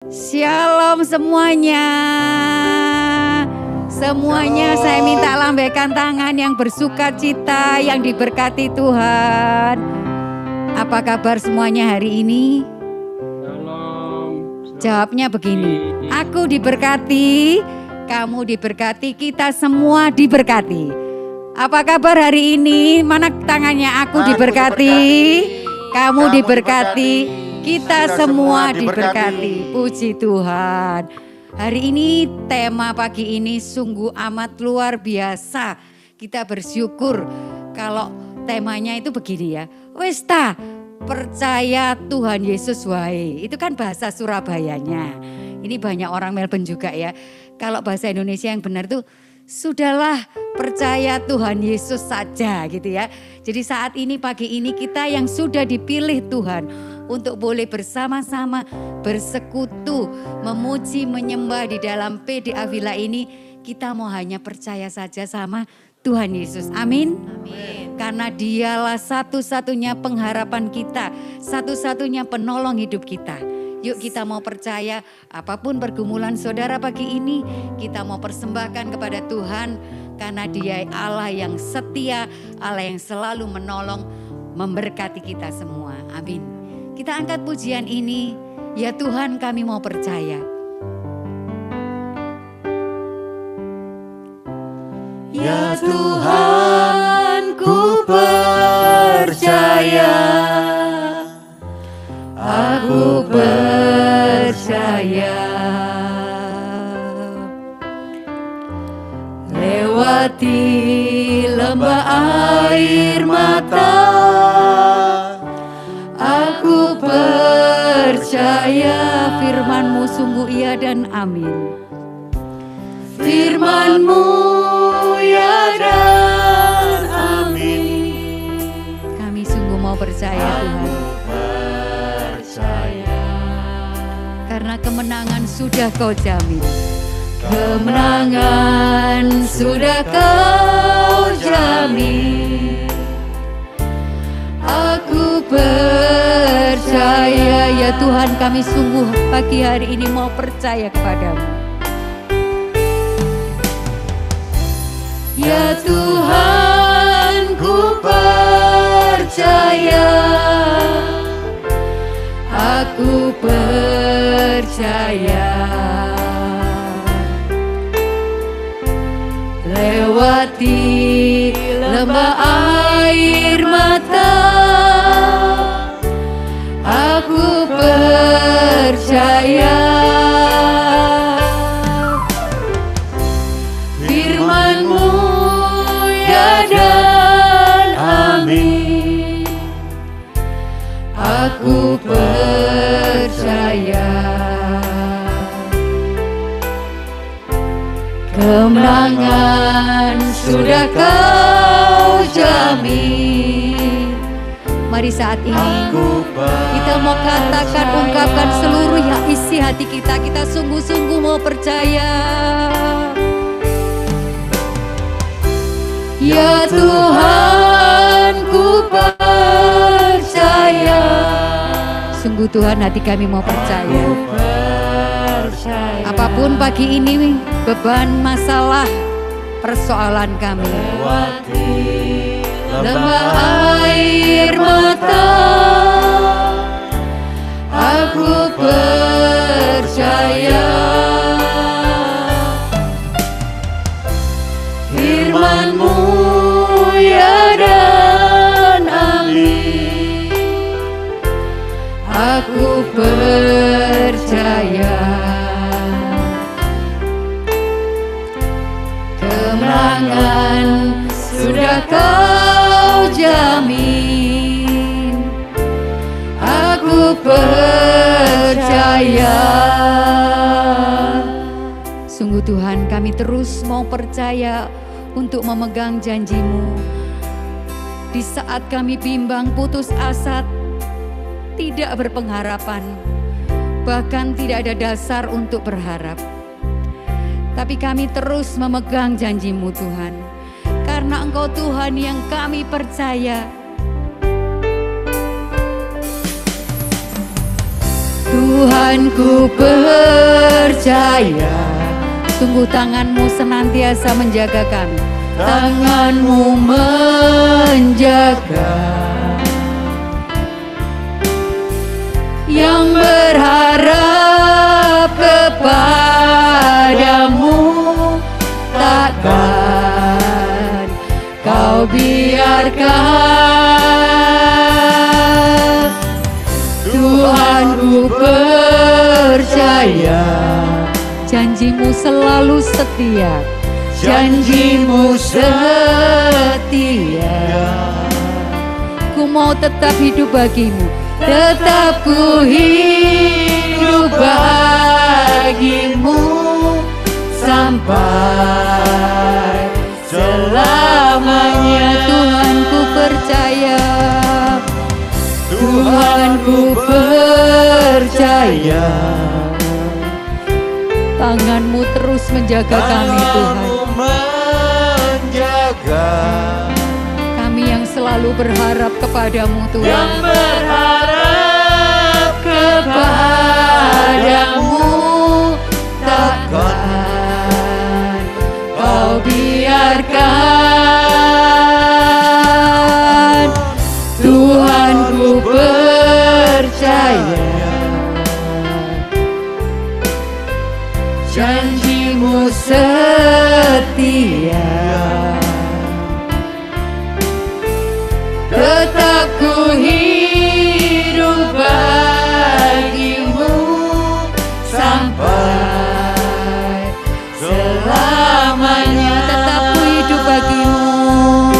Shalom semuanya. Semuanya Shalom. Saya minta lambaikan tangan yang bersukacita, yang diberkati Tuhan. Apa kabar semuanya hari ini? Shalom. Jawabnya begini, aku diberkati, kamu diberkati, kita semua diberkati. Apa kabar hari ini? Mana tangannya? Aku diberkati, kamu diberkati, kita semua diberkati. Puji Tuhan. Hari ini tema pagi ini sungguh amat luar biasa. Kita bersyukur kalau temanya itu begini ya. Wes ta, percaya Tuhan Yesus wae. Itu kan bahasa Surabayanya. Ini banyak orang Melbourne juga ya. Kalau bahasa Indonesia yang benar tuh sudahlah percaya Tuhan Yesus saja gitu ya. Jadi saat ini pagi ini kita yang sudah dipilih Tuhan untuk boleh bersama-sama bersekutu, memuji, menyembah di dalam PDA Villa ini. Kita mau hanya percaya saja sama Tuhan Yesus. Amin. Amin. Karena dialah satu-satunya pengharapan kita, satu-satunya penolong hidup kita. Yuk kita mau percaya apapun pergumulan saudara pagi ini, kita mau persembahkan kepada Tuhan. Karena Dia Allah yang setia, Allah yang selalu menolong, memberkati kita semua. Amin. Kita angkat pujian ini, ya Tuhan kami mau percaya. Ya Tuhan ku percaya, aku percaya. Lewati lembah air mata, aku percaya. Firman-Mu sungguh iya dan amin. Firman-Mu ya dan amin. Kami sungguh mau percaya Tuhan. Percaya. Karena kemenangan sudah Kau jamin. Kemenangan sudah Kau jamin. Aku percaya. Ya Tuhan, kami sungguh pagi hari ini mau percaya kepadamu. Ya Tuhan ku percaya, aku percaya. Lewati lembah air mata, aku percaya. Firman-Mu ya dan amin. Aku percaya. Kemenangan sudah Kau jamin. Mari saat ini kita mau katakan, ungkapkan seluruh isi hati kita. Kita sungguh-sungguh mau percaya. Ya Tuhan ku percaya. Sungguh Tuhan, hati kami mau percaya. Apapun pagi ini beban, masalah, persoalan kami. Lewati lembah air mata, aku percaya. Firman-Mu ya dan amin. Aku percaya. Kemenangan sudah Kau jamin. Aku percaya. Sungguh Tuhan, kami terus mau percaya untuk memegang janji-Mu. Di saat kami bimbang, putus asa, tidak berpengharapan, bahkan tidak ada dasar untuk berharap. Tapi kami terus memegang janji-Mu Tuhan. Karena Engkau Tuhan yang kami percaya. Tuhan ku percaya, sungguh tangan-Mu senantiasa menjaga kami. Tangan-Mu menjaga, yang berharap kepadamu takkan Kau biarkan. Tuhan ku percaya, Janji-Mu selalu setia, janji-Mu setia. ku mau tetap hidup bagi-Mu. Tetap ku hidup bagimu sampai selamanya. Tuhan ku percaya, Tuhan ku percaya, tangan-Mu terus menjaga kami Tuhan. Tangan-Mu menjaga, Kami yang selalu berharap kepadamu yang Tuhan. berharap kepadamu takkan Kau biarkan. Tuhan ku percaya, janji-Mu setia. Tetap ku hidup bagimu sampai selamanya. Tetap ku hidup bagi-Mu,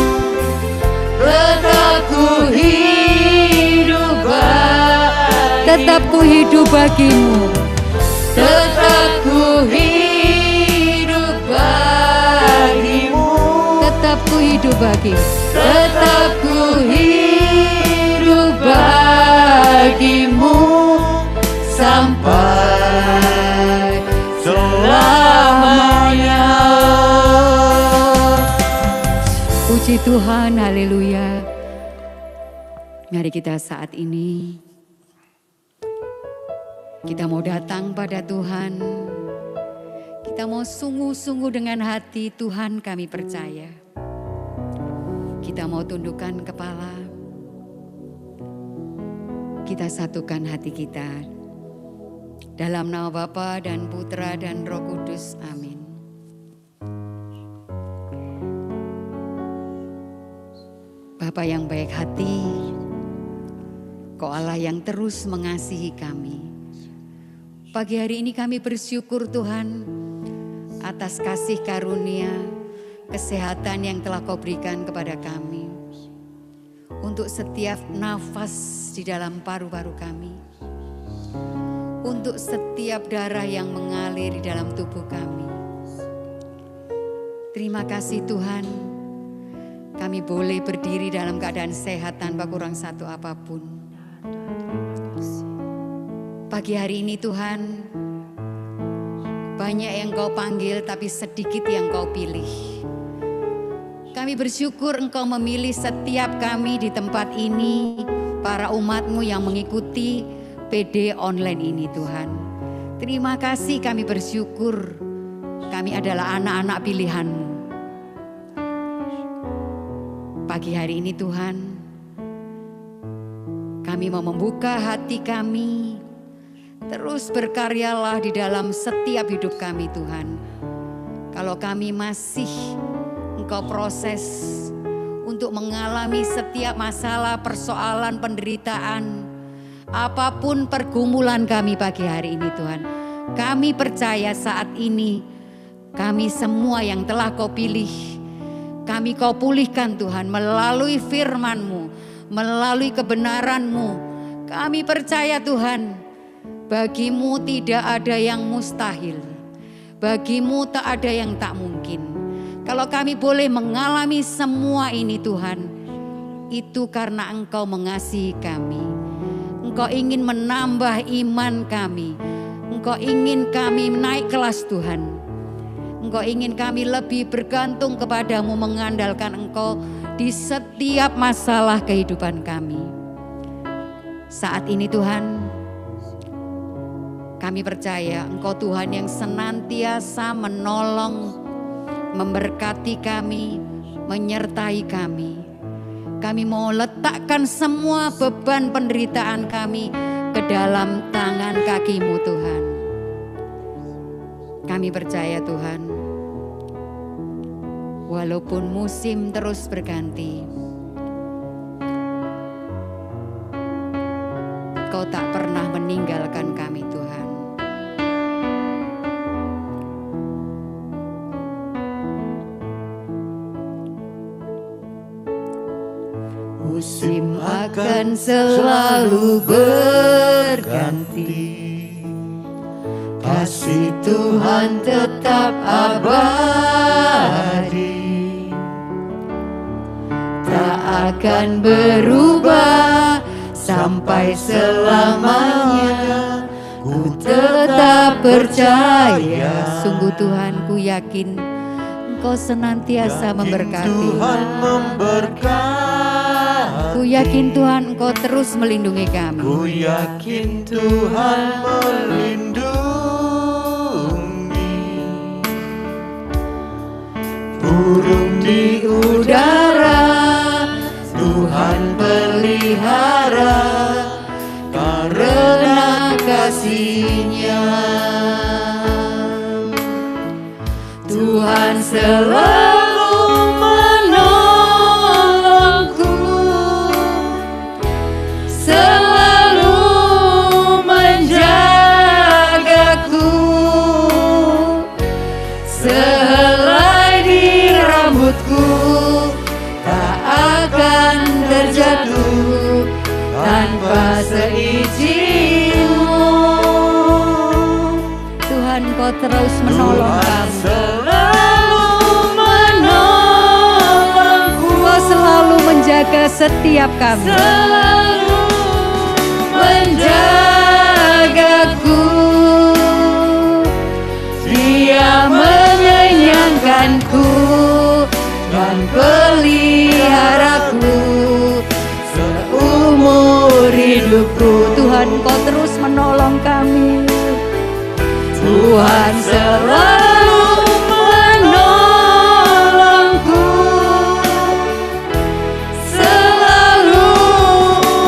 Tetap ku hidup bagimu. tetap ku hidup bagi-Mu. Tetap ku hidup bagimu. Tetap ku hidup bagi-Mu. Tetap ku hidup bagimu sampai selamanya. Puji Tuhan, haleluya. Mari kita saat ini, kita mau datang pada Tuhan. Kita mau sungguh-sungguh dengan hati, Tuhan kami percaya. Kita mau tundukkan kepala. Kita satukan hati kita. Dalam nama Bapa dan Putra dan Roh Kudus, amin. Bapa yang baik hati, Kau Allah yang terus mengasihi kami. Pagi hari ini kami bersyukur Tuhan atas kasih karunia, kesehatan yang telah Kau berikan kepada kami. Untuk setiap nafas di dalam paru-paru kami. Untuk setiap darah yang mengalir di dalam tubuh kami. Terima kasih Tuhan, kami boleh berdiri dalam keadaan sehat tanpa kurang satu apapun. Pagi hari ini Tuhan, banyak yang Kau panggil tapi sedikit yang Kau pilih. Kami bersyukur Engkau memilih setiap kami di tempat ini, para umat-Mu yang mengikuti PD online ini Tuhan. Terima kasih, kami bersyukur kami adalah anak-anak pilihan-Mu. Pagi hari ini Tuhan, kami mau membuka hati kami. Terus berkaryalah di dalam setiap hidup kami Tuhan. Kalau kami masih Engkau proses untuk mengalami setiap masalah, persoalan, penderitaan, apapun pergumulan kami pagi hari ini Tuhan. Kami percaya saat ini kami semua yang telah Kau pilih, kami Kau pulihkan Tuhan melalui firman-Mu, melalui kebenaran-Mu. Kami percaya Tuhan, bagi-Mu tidak ada yang mustahil, bagi-Mu tak ada yang tak mungkin. Kalau kami boleh mengalami semua ini Tuhan, itu karena Engkau mengasihi kami. Engkau ingin menambah iman kami. Engkau ingin kami naik kelas Tuhan. Engkau ingin kami lebih bergantung kepadamu, mengandalkan Engkau di setiap masalah kehidupan kami. Saat ini Tuhan, Kami percaya Engkau Tuhan yang senantiasa menolong, memberkati kami, menyertai kami. Kami mau letakkan semua beban penderitaan kami ke dalam tangan kaki-Mu Tuhan. Kami percaya Tuhan, walaupun musim terus berganti, Kau tak pernah meninggalkan kami Tuhan. Musim akan selalu berganti, kasih Tuhan tetap abadi, tak akan berubah sampai selamanya. Ku tetap percaya, Sungguh Tuhan, ku yakin Engkau senantiasa memberkati. Tuhan memberkati. Ku yakin Tuhan Engkau terus melindungi kami. Ku yakin Tuhan melindungi. Burung di udara Tuhan pelihara, karena kasih-Nya Tuhan selalu menolongku, selalu menjagaku, sehelai di rambutku tak akan terjatuh tanpa seizin-Mu. Tuhan Kau terus menolong kami. Selalu menolongku, Kau selalu menjaga setiap kami. selalu menjagaku. Dia mengenyangkanku dan peliharaku seumur hidupku. Tuhan Kau terus menolong kami. Tuhan selalu menolongku, selalu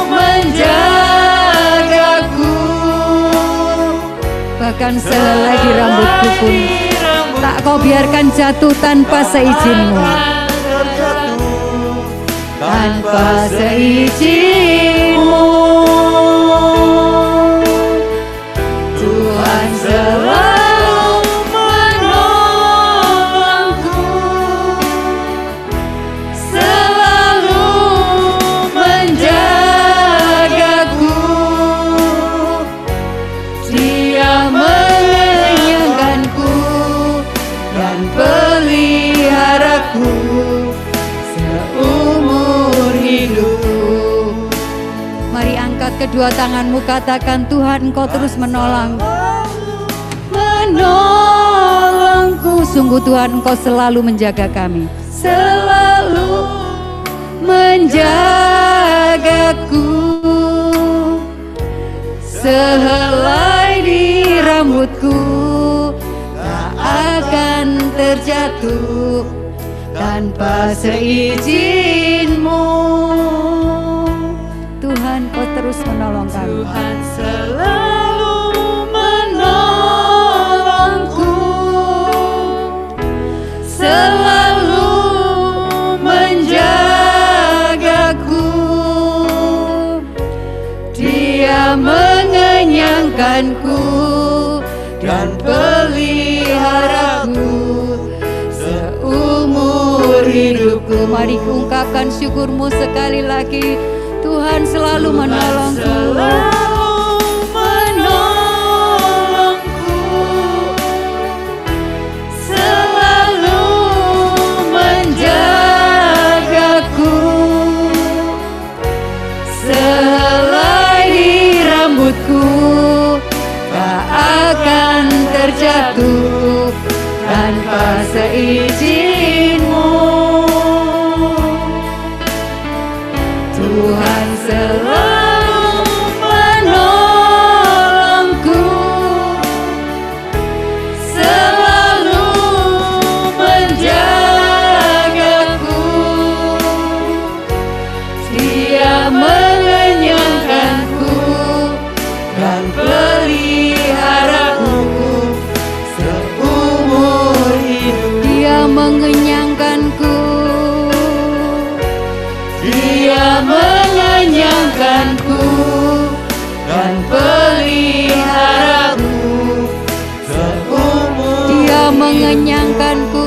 menjagaku, Bahkan sehelai di rambutku pun tak Kau biarkan jatuh tanpa seizin-Mu. Tanpa seizin-Mu. Tuhan selalu menolongku, selalu menjagaku. Dia mengenyangkanku dan peliharaku seumur hidupku. Mari angkat kedua tanganmu, katakan, Tuhan Engkau terus menolong. Menolongku, Sungguh Tuhan Engkau selalu menjaga kami. selalu menjagaku, sehelai di rambutku tak akan terjatuh tanpa seizin-Mu. Tuhan Kau terus menolong kami. Tuhan selalu menolongku, selalu menjagaku. Dia mengenyangkanku dan peliharaku seumur hidupku. Mari ungkapkan syukur-Mu sekali lagi. Tuhan selalu menolongku. Selalu menolongku, selalu menjagaku, sehelai di rambutku tak akan terjatuh tanpa seizin-Mu. Tuhan selalu menolongku, mengenyangkanku.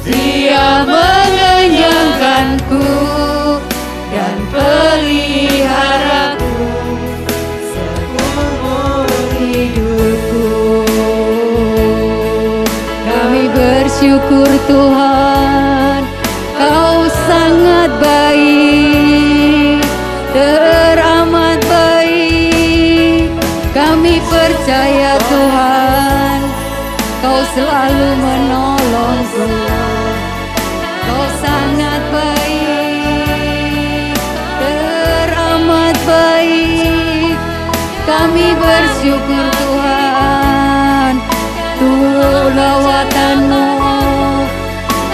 Dia mengenyangkanku dan peliharaku seumur hidupku. Kami bersyukur Tuhan, Kau sangat baik, teramat baik. Kami percaya Tuhan, Kau selalu menolongku. Kau sangat baik, teramat baik. Kami bersyukur Tuhan, untuk lawatan-Mu,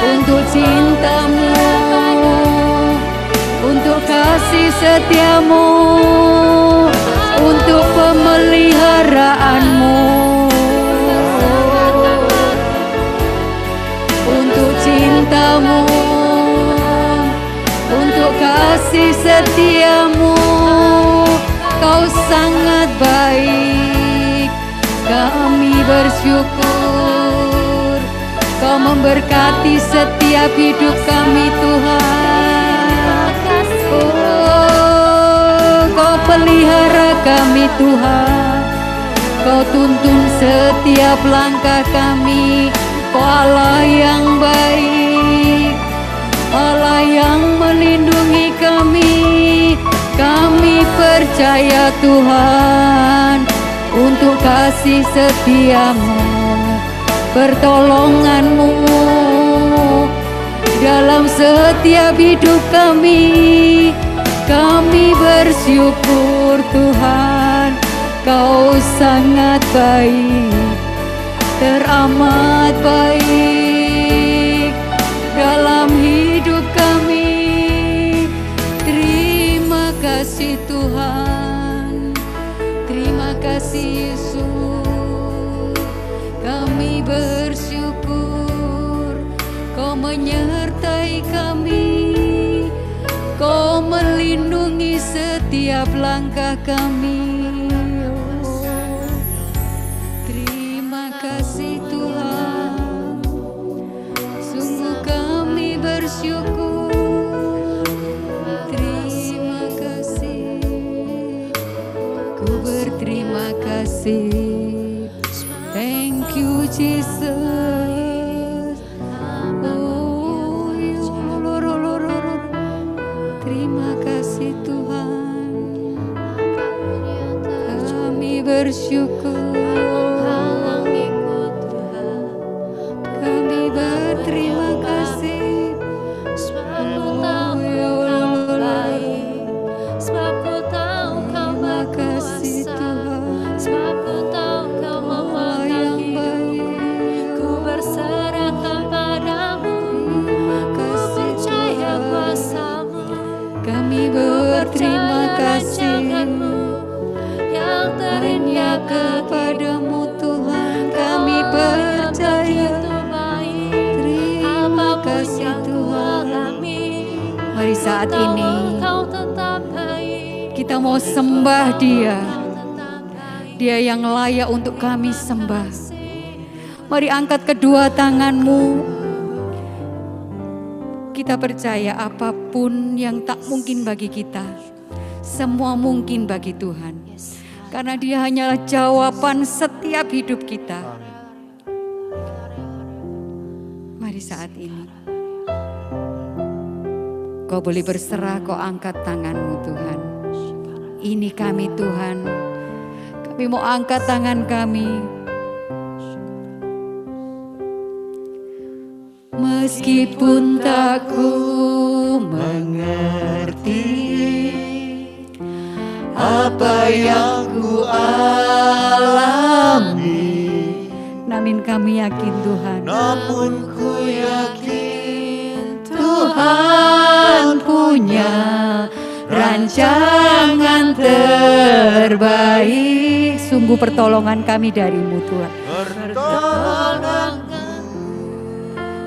untuk cinta-Mu, untuk kasih setia-Mu, untuk pemeliharaan-Mu, untuk cinta-Mu, untuk kasih setia-Mu. Kau sangat baik. Kami bersyukur Kau memberkati setiap hidup kami Tuhan. Oh, Kau pelihara kami Tuhan. Kau tuntun setiap langkah kami. Kau Allah yang baik, Allah yang melindungi kami. Kami percaya Tuhan, untuk kasih setia-Mu, pertolongan-Mu dalam setiap hidup kami. Kami bersyukur Tuhan, Kau sangat baik, teramat baik dalam hidup kami. Terima kasih Tuhan, terima kasih Yesus. Kami bersyukur Kau menyertai kami, Kau melindungi setiap langkah kami. Oh, terima kasih Tuhan, sungguh kami bersyukur. Terima kasih, ku berterima kasih. Thank you Jesus. Oh, terima kasih Tuhan. Kami bersyukur. Kami berterima kasih. Sebab ku tahu Kau baik, sebab ku tahu Kau berkuasa, sebab ku tahu Kau memegangiku. Ku berserah kepadamu, ku percaya kuasa-Mu. Kami berterima kasih yang terindah kepadamu Tuhan. Kami percaya. Terima kasih Tuhan. Mari saat ini kita mau sembah Dia. Dia yang layak untuk kami sembah. Mari angkat kedua tanganmu. Kita percaya apapun yang tak mungkin bagi kita, semua mungkin bagi Tuhan. Karena Dia hanyalah jawaban setiap hidup kita. Mari saat ini Kau boleh berserah, Kau angkat tanganmu Tuhan. Ini kami Tuhan. Kami mau angkat tangan kami. Meskipun tak ku mengerti apa yang ku alami, namun kami yakin Tuhan. Namun ku yakin Tuhan punya rancangan terbaik. Sungguh pertolongan kami dari-Mu Tuhan. pertolongan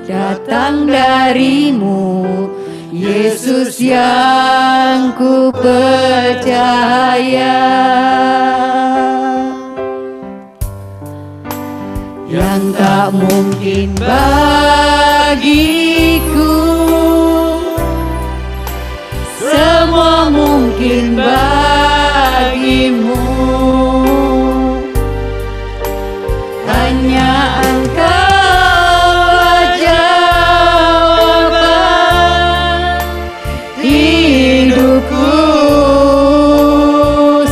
Datang dari-Mu, Yesus yang ku percaya. yang tak mungkin bagiku, semua mungkin bagimu. Hanya Engkau jawaban hidupku.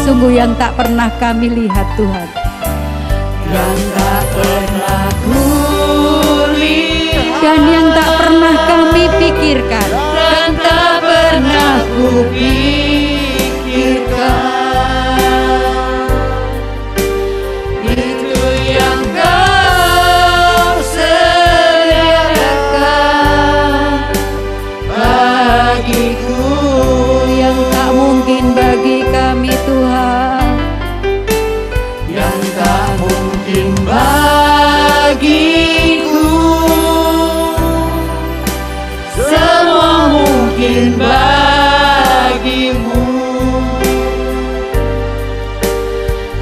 Sungguh yang tak pernah kami lihat Tuhan, yang tak pernah kulihat, dan yang tak pernah kami pikirkan, dan tak pernah kupikirkan. Itu yang Kau sediakan bagiku, yang tak mungkin bagi kami Tuhan, yang tak mungkin bagiku, semua mungkin bagimu.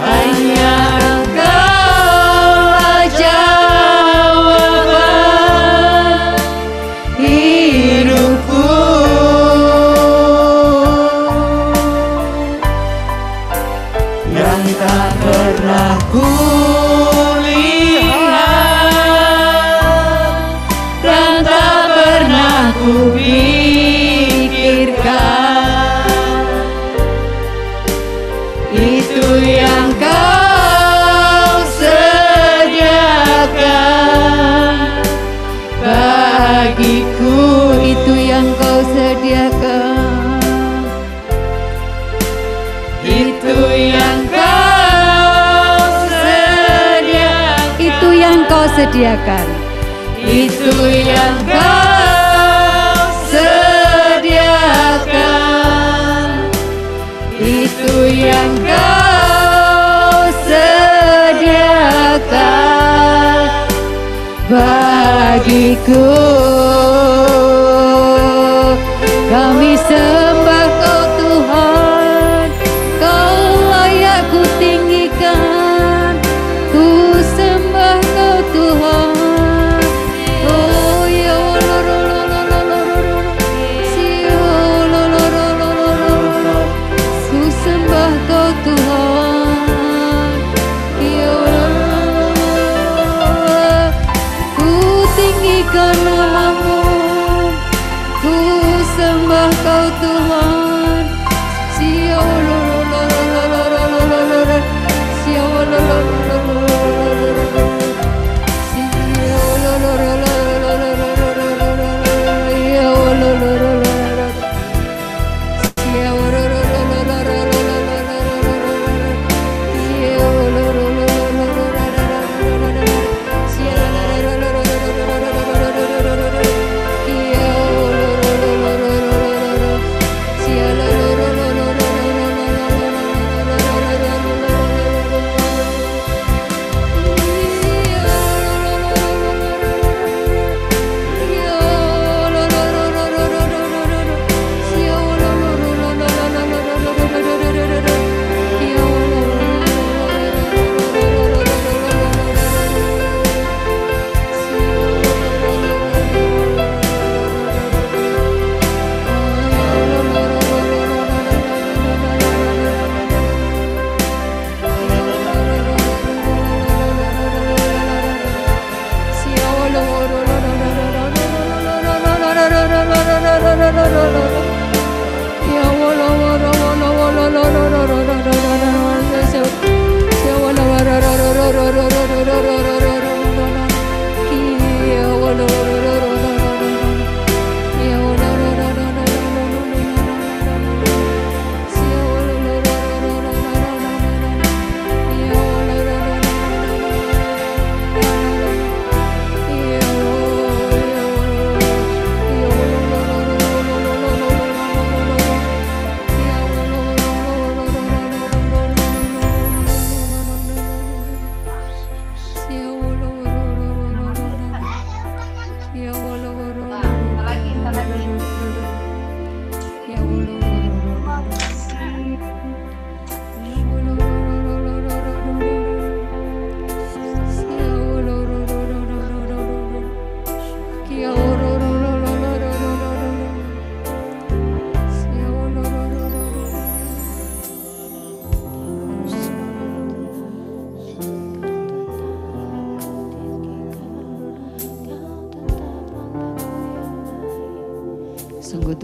Hanya Engkaulah jawaban hidupku. Yang tak pernah kulihat dan tak pernah kupikirkan, itu yang Kau sediakan bagiku. Itu yang Kau sediakan, itu yang Kau sediakan, itu yang Kau sediakan, itu yang Kau sediakan, itu yang Kau sediakan bagiku. Kami sembah Kau Tuhan, Kau layak ku tinggikan. Ku sembah Kau Tuhan. Oh ya ku sembah Kau Tuhan. Ya ku tinggikan nama-Mu. Ku sembah Kau Tuhan.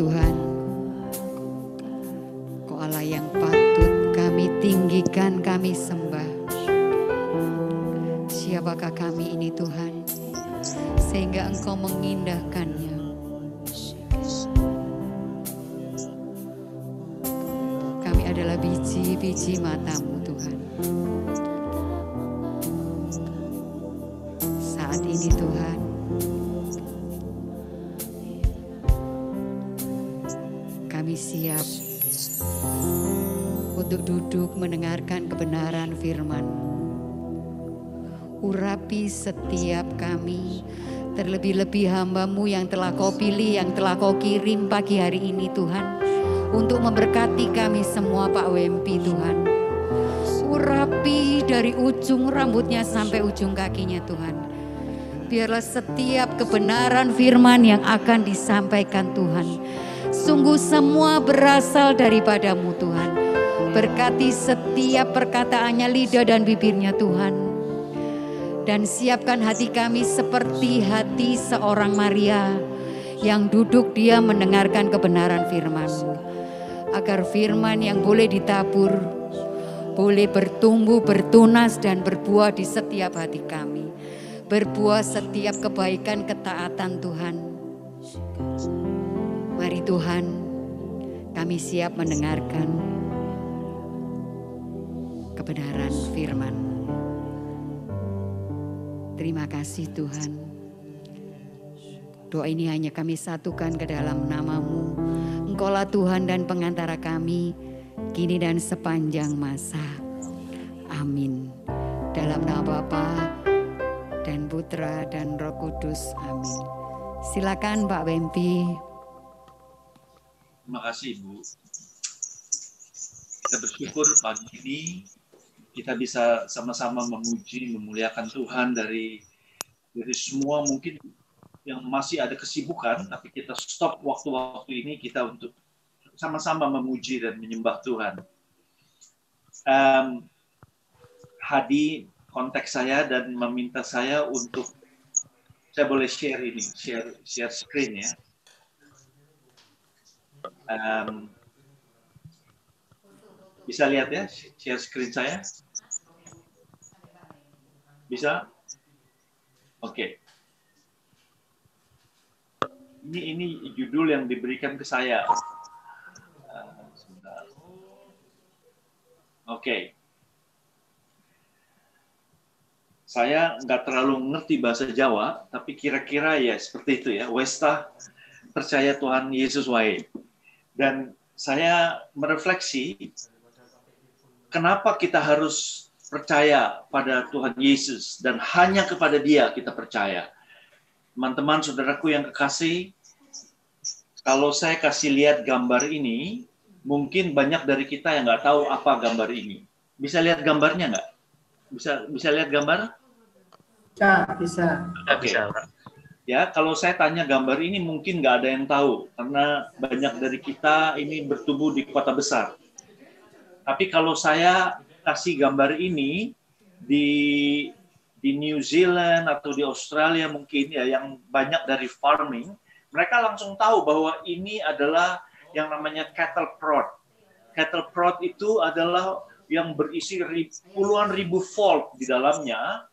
Tuhan. Kau Allah yang patut kami tinggikan, kami sembah. Siapakah kami ini Tuhan, sehingga Engkau mengindahkannya. Kami adalah biji-biji mata-Mu Tuhan. Saat ini Tuhan, kami siap untuk duduk mendengarkan kebenaran firman-Mu. Urapi setiap kami, terlebih-lebih hamba-Mu yang telah Kau pilih, yang telah Kau kirim pagi hari ini Tuhan, untuk memberkati kami semua Pak Wempi Tuhan. Urapi dari ujung rambutnya sampai ujung kakinya Tuhan. Biarlah setiap kebenaran firman yang akan disampaikan Tuhan, sungguh semua berasal daripada-Mu Tuhan. Berkati setiap perkataannya, lidah dan bibirnya Tuhan. Dan siapkan hati kami seperti hati seorang Maria yang duduk dia mendengarkan kebenaran firman-Mu. Agar firman yang boleh ditabur, boleh bertumbuh, bertunas dan berbuah di setiap hati kami. Berbuah setiap kebaikan, ketaatan Tuhan. Mari Tuhan, kami siap mendengarkan kebenaran firman-Mu. Terima kasih Tuhan. Doa ini hanya kami satukan ke dalam nama-Mu. Engkaulah Tuhan dan pengantara kami, kini dan sepanjang masa. Amin. Dalam nama Bapa dan Putra dan Roh Kudus. Amin. Silakan Pak Wempi. Terima kasih Ibu. Kita bersyukur pagi ini kita bisa sama-sama memuji, memuliakan Tuhan dari semua mungkin yang masih ada kesibukan, tapi kita stop waktu-waktu ini kita untuk sama-sama memuji dan menyembah Tuhan. Hadi kontak saya dan meminta saya untuk, saya boleh share ini, share screen ya. Bisa lihat ya, share screen saya? Bisa? Oke. Ini judul yang diberikan ke saya. Sebentar. Oke. Saya nggak terlalu ngerti bahasa Jawa, tapi kira-kira ya seperti itu ya. Westa percaya Tuhan Yesus wae. Dan saya merefleksi, kenapa kita harus percaya pada Tuhan Yesus dan hanya kepada Dia kita percaya. Teman-teman, saudaraku yang kekasih, kalau saya kasih lihat gambar ini, mungkin banyak dari kita yang nggak tahu apa gambar ini. Bisa lihat gambarnya nggak? Bisa lihat gambar? Bisa. Oke. Ya, kalau saya tanya gambar ini mungkin nggak ada yang tahu, karena banyak dari kita ini bertumbuh di kota besar. Tapi kalau saya kasih gambar ini di New Zealand atau di Australia mungkin ya, yang banyak dari farming, mereka langsung tahu bahwa ini adalah yang namanya cattle prod. Cattle prod itu adalah yang berisi puluhan ribu volt di dalamnya.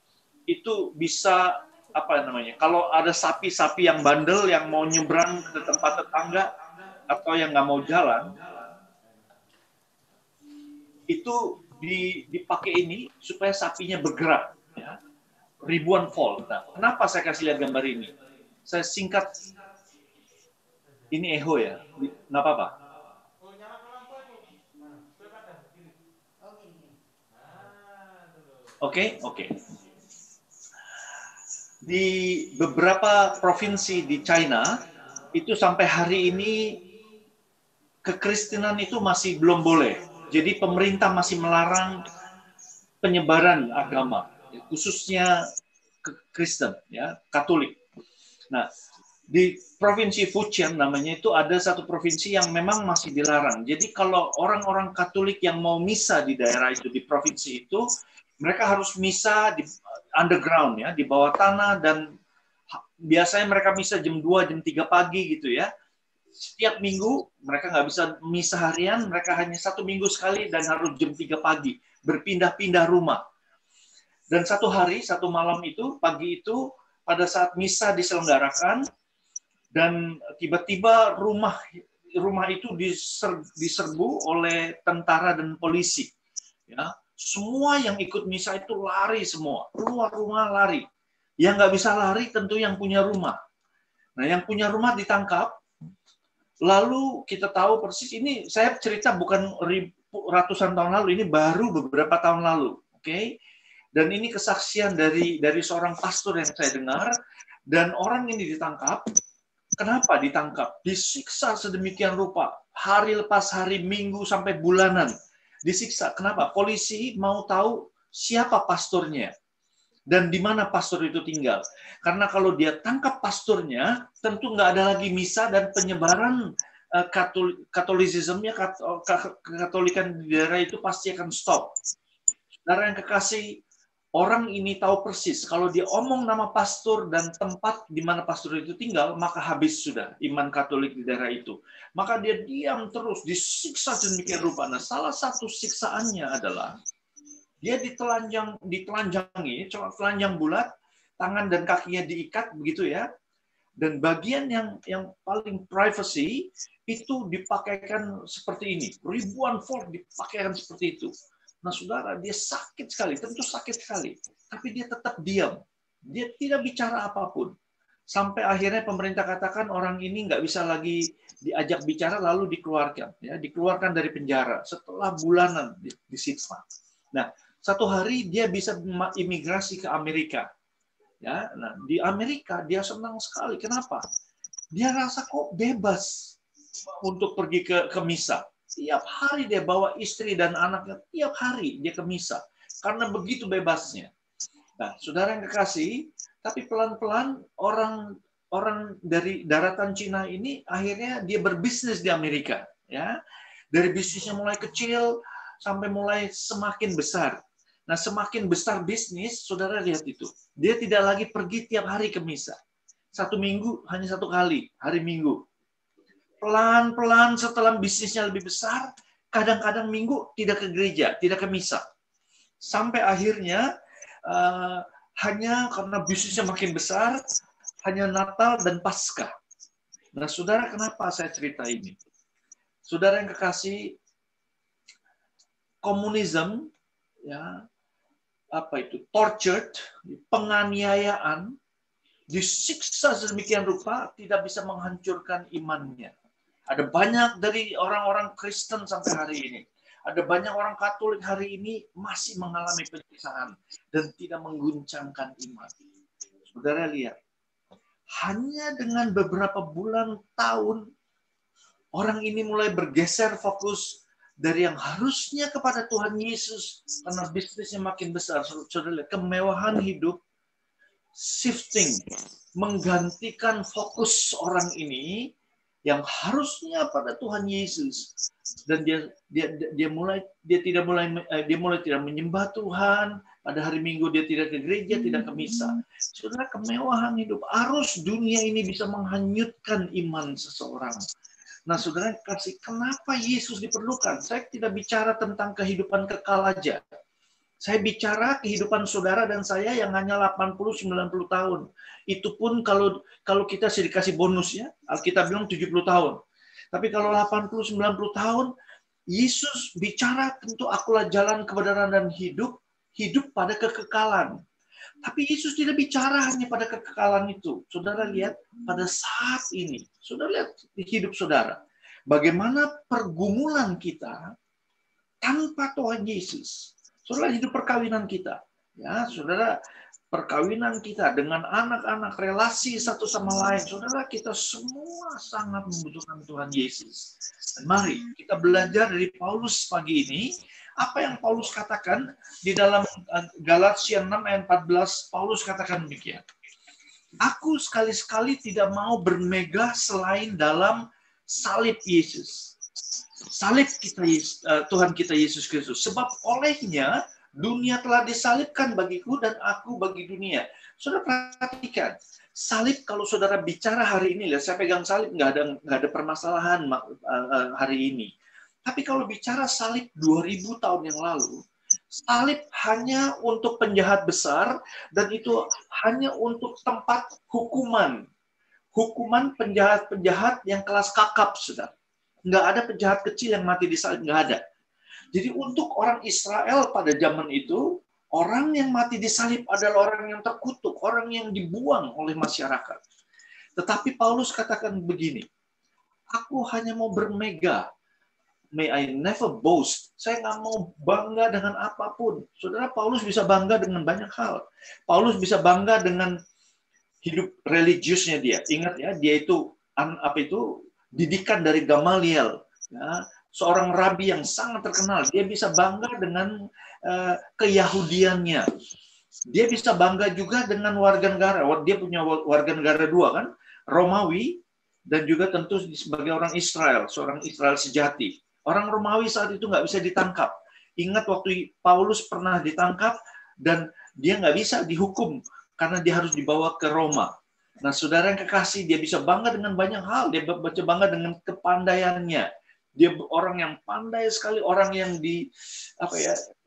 Itu bisa apa namanya? Kalau ada sapi-sapi yang bandel yang mau nyebrang ke tempat tetangga atau yang nggak mau jalan, itu dipakai ini supaya sapinya bergerak, ya. Ribuan volt. Nah, kenapa saya kasih lihat gambar ini? Saya singkat, ini echo ya, nggak apa-apa. Oke. Di beberapa provinsi di China, itu sampai hari ini kekristenan itu masih belum boleh. Jadi pemerintah masih melarang penyebaran agama, khususnya Kristen, ya, Katolik. Nah, di provinsi Fujian namanya itu ada satu provinsi yang memang masih dilarang. Jadi kalau orang-orang Katolik yang mau misa di daerah itu, di provinsi itu, mereka harus misa di underground, ya, di bawah tanah, dan biasanya mereka misa jam 2, jam 3 pagi gitu ya. setiap minggu mereka nggak bisa misa harian, mereka hanya 1 minggu sekali dan harus jam 3 pagi berpindah-pindah rumah. Dan satu hari, satu malam itu, pagi itu pada saat misa diselenggarakan dan tiba-tiba rumah itu diserbu oleh tentara dan polisi. Ya, semua yang ikut misa itu lari semua, keluar rumah lari. Yang nggak bisa lari tentu yang punya rumah. Nah, yang punya rumah ditangkap. Lalu kita tahu persis, ini saya cerita bukan ratusan tahun lalu, ini baru beberapa tahun lalu, oke? Dan ini kesaksian dari seorang pastor yang saya dengar, dan orang ini ditangkap. Kenapa ditangkap? Disiksa sedemikian rupa, hari lepas hari, minggu sampai bulanan, disiksa. Kenapa? Polisi mau tahu siapa pastornya dan di mana pastor itu tinggal. Karena kalau dia tangkap pastornya, tentu nggak ada lagi misa dan penyebaran Katolisismnya, Katolikan di daerah itu pasti akan stop. Saudara yang kekasih, orang ini tahu persis kalau dia omong nama pastor dan tempat di mana pastor itu tinggal, maka habis sudah iman Katolik di daerah itu. Maka dia diam terus, disiksa sedemikian rupa. Nah, salah satu siksaannya adalah dia ditelanjangi, telanjang bulat, tangan dan kakinya diikat begitu ya. Dan bagian yang paling privacy itu dipakaikan seperti ini. Ribuan volt dipakaikan seperti itu. Nah, saudara, dia sakit sekali, tentu sakit sekali. Tapi dia tetap diam. Dia tidak bicara apapun. Sampai akhirnya pemerintah katakan orang ini nggak bisa lagi diajak bicara, lalu dikeluarkan. Ya, dikeluarkan dari penjara setelah bulanan disiksa. Nah, satu hari dia bisa imigrasi ke Amerika. Ya, nah di Amerika dia senang sekali. Kenapa? Dia rasa kok bebas untuk pergi ke misa. Tiap hari dia bawa istri dan anaknya, tiap hari dia ke misa. Karena begitu bebasnya. Nah, saudara yang kekasih, tapi pelan-pelan orang dari daratan Cina ini akhirnya dia berbisnis di Amerika. Ya, dari bisnisnya mulai kecil sampai mulai semakin besar. Nah, semakin besar bisnis, saudara lihat itu. Dia tidak lagi pergi tiap hari ke misa. 1 minggu hanya 1 kali, hari Minggu. Pelan-pelan setelah bisnisnya lebih besar, kadang-kadang Minggu tidak ke gereja, tidak ke misa. Sampai akhirnya, hanya karena bisnisnya makin besar, hanya Natal dan Paskah. Nah, saudara, kenapa saya cerita ini? Saudara yang kekasih, komunisme, ya, tortured, penganiayaan, disiksa sedemikian rupa tidak bisa menghancurkan imannya. Ada banyak dari orang-orang Kristen sampai hari ini. Ada banyak orang Katolik hari ini masih mengalami penyiksaan dan tidak mengguncangkan iman. Saudara lihat, hanya dengan beberapa bulan, tahun, orang ini mulai bergeser fokus dari yang harusnya kepada Tuhan Yesus, karena bisnisnya makin besar. Saudara, kemewahan hidup shifting, menggantikan fokus orang ini yang harusnya pada Tuhan Yesus, dan dia mulai tidak menyembah Tuhan. Pada hari Minggu dia tidak ke gereja, tidak ke misa. Saudara, kemewahan hidup, arus dunia ini bisa menghanyutkan iman seseorang. Nah, saudara kasih, kenapa Yesus diperlukan? Saya tidak bicara tentang kehidupan kekal aja. Saya bicara kehidupan saudara dan saya yang hanya 80-90 tahun. Itu pun kalau kita dikasih bonus ya, Alkitab bilang 70 tahun. Tapi kalau 80-90 tahun, Yesus bicara tentu akulah jalan kebenaran dan hidup pada kekekalan. Tapi Yesus tidak bicara hanya pada kekekalan itu. Saudara lihat pada saat ini. Saudara lihat di hidup saudara. Bagaimana pergumulan kita tanpa Tuhan Yesus. Saudara, hidup perkawinan kita. Ya, saudara, perkawinan kita dengan anak-anak, relasi satu sama lain. Saudara, kita semua sangat membutuhkan Tuhan Yesus. Dan mari kita belajar dari Paulus pagi ini. Apa yang Paulus katakan di dalam Galatia 6 ayat 14, Paulus katakan demikian. Aku sekali-sekali tidak mau bermegah selain dalam salib Yesus. Salib kita, Tuhan kita Yesus Kristus. Sebab olehnya Dunia telah disalibkan bagiku dan aku bagi dunia. Saudara perhatikan, salib kalau saudara bicara hari ini, saya pegang salib nggak ada permasalahan hari ini. Tapi kalau bicara salib 2000 tahun yang lalu, salib hanya untuk penjahat besar dan itu hanya untuk tempat hukuman. Hukuman penjahat-penjahat yang kelas kakap, saudara. Nggak ada penjahat kecil yang mati di salib, nggak ada. Jadi untuk orang Israel pada zaman itu, orang yang mati di salib adalah orang yang terkutuk, orang yang dibuang oleh masyarakat. Tetapi Paulus katakan begini, aku hanya mau bermega. May I never boast. Saya nggak mau bangga dengan apapun. Saudara, Paulus bisa bangga dengan banyak hal. Paulus bisa bangga dengan hidup religiusnya dia. Ingat ya, dia itu didikan dari Gamaliel. Ya, seorang rabi yang sangat terkenal. Dia bisa bangga dengan keyahudiannya. Dia bisa bangga juga dengan warga negara. Dia punya warga negara dua kan, Romawi dan juga tentu sebagai orang Israel, seorang Israel sejati. Orang Romawi saat itu nggak bisa ditangkap. Ingat waktu Paulus pernah ditangkap dan dia nggak bisa dihukum karena dia harus dibawa ke Roma. Nah, saudara yang kekasih, dia bisa bangga dengan banyak hal. Dia bisa bangga dengan kepandaiannya. Dia orang yang pandai sekali, orang yang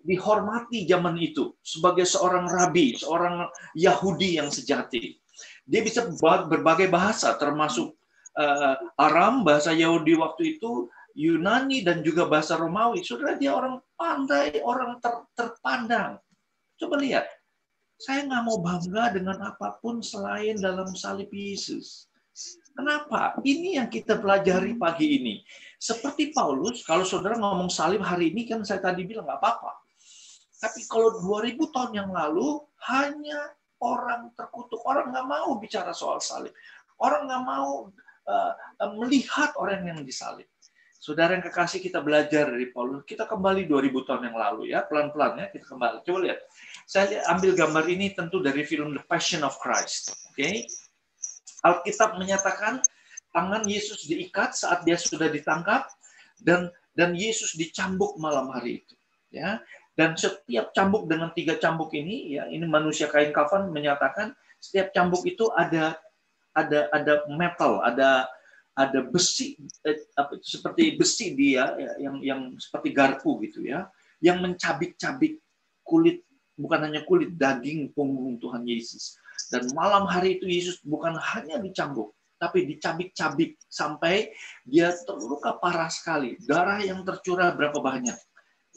dihormati zaman itu sebagai seorang rabi, seorang Yahudi yang sejati. Dia bisa berbagai bahasa, termasuk Aram, bahasa Yahudi waktu itu, Yunani, dan juga bahasa Romawi. Saudara, dia orang pandai, orang terpandang. Coba lihat, saya nggak mau bangga dengan apapun selain dalam salib Yesus. Kenapa? Ini yang kita pelajari pagi ini. Seperti Paulus, kalau saudara ngomong salib hari ini, kan saya tadi bilang nggak apa-apa. Tapi kalau 2000 tahun yang lalu, hanya orang terkutuk. Orang nggak mau bicara soal salib. Orang nggak mau melihat orang yang disalib. Saudara yang kekasih, kita belajar dari Paulus. Kita kembali 2000 tahun yang lalu ya, pelan-pelan ya kita kembali. Coba lihat. Saya ambil gambar ini tentu dari film The Passion of Christ. Oke. Alkitab menyatakan tangan Yesus diikat saat dia sudah ditangkap dan Yesus dicambuk malam hari itu. Ya. Dan setiap cambuk dengan 3 cambuk ini, ya, ini manusia kain kafan menyatakan setiap cambuk itu ada metal, ada besi, seperti besi dia yang seperti garpu gitu ya, yang mencabik-cabik kulit, bukan hanya kulit, daging punggung Tuhan Yesus. Dan malam hari itu Yesus bukan hanya dicambuk, tapi dicabik-cabik sampai dia terluka parah sekali, darah yang tercurah berapa banyak.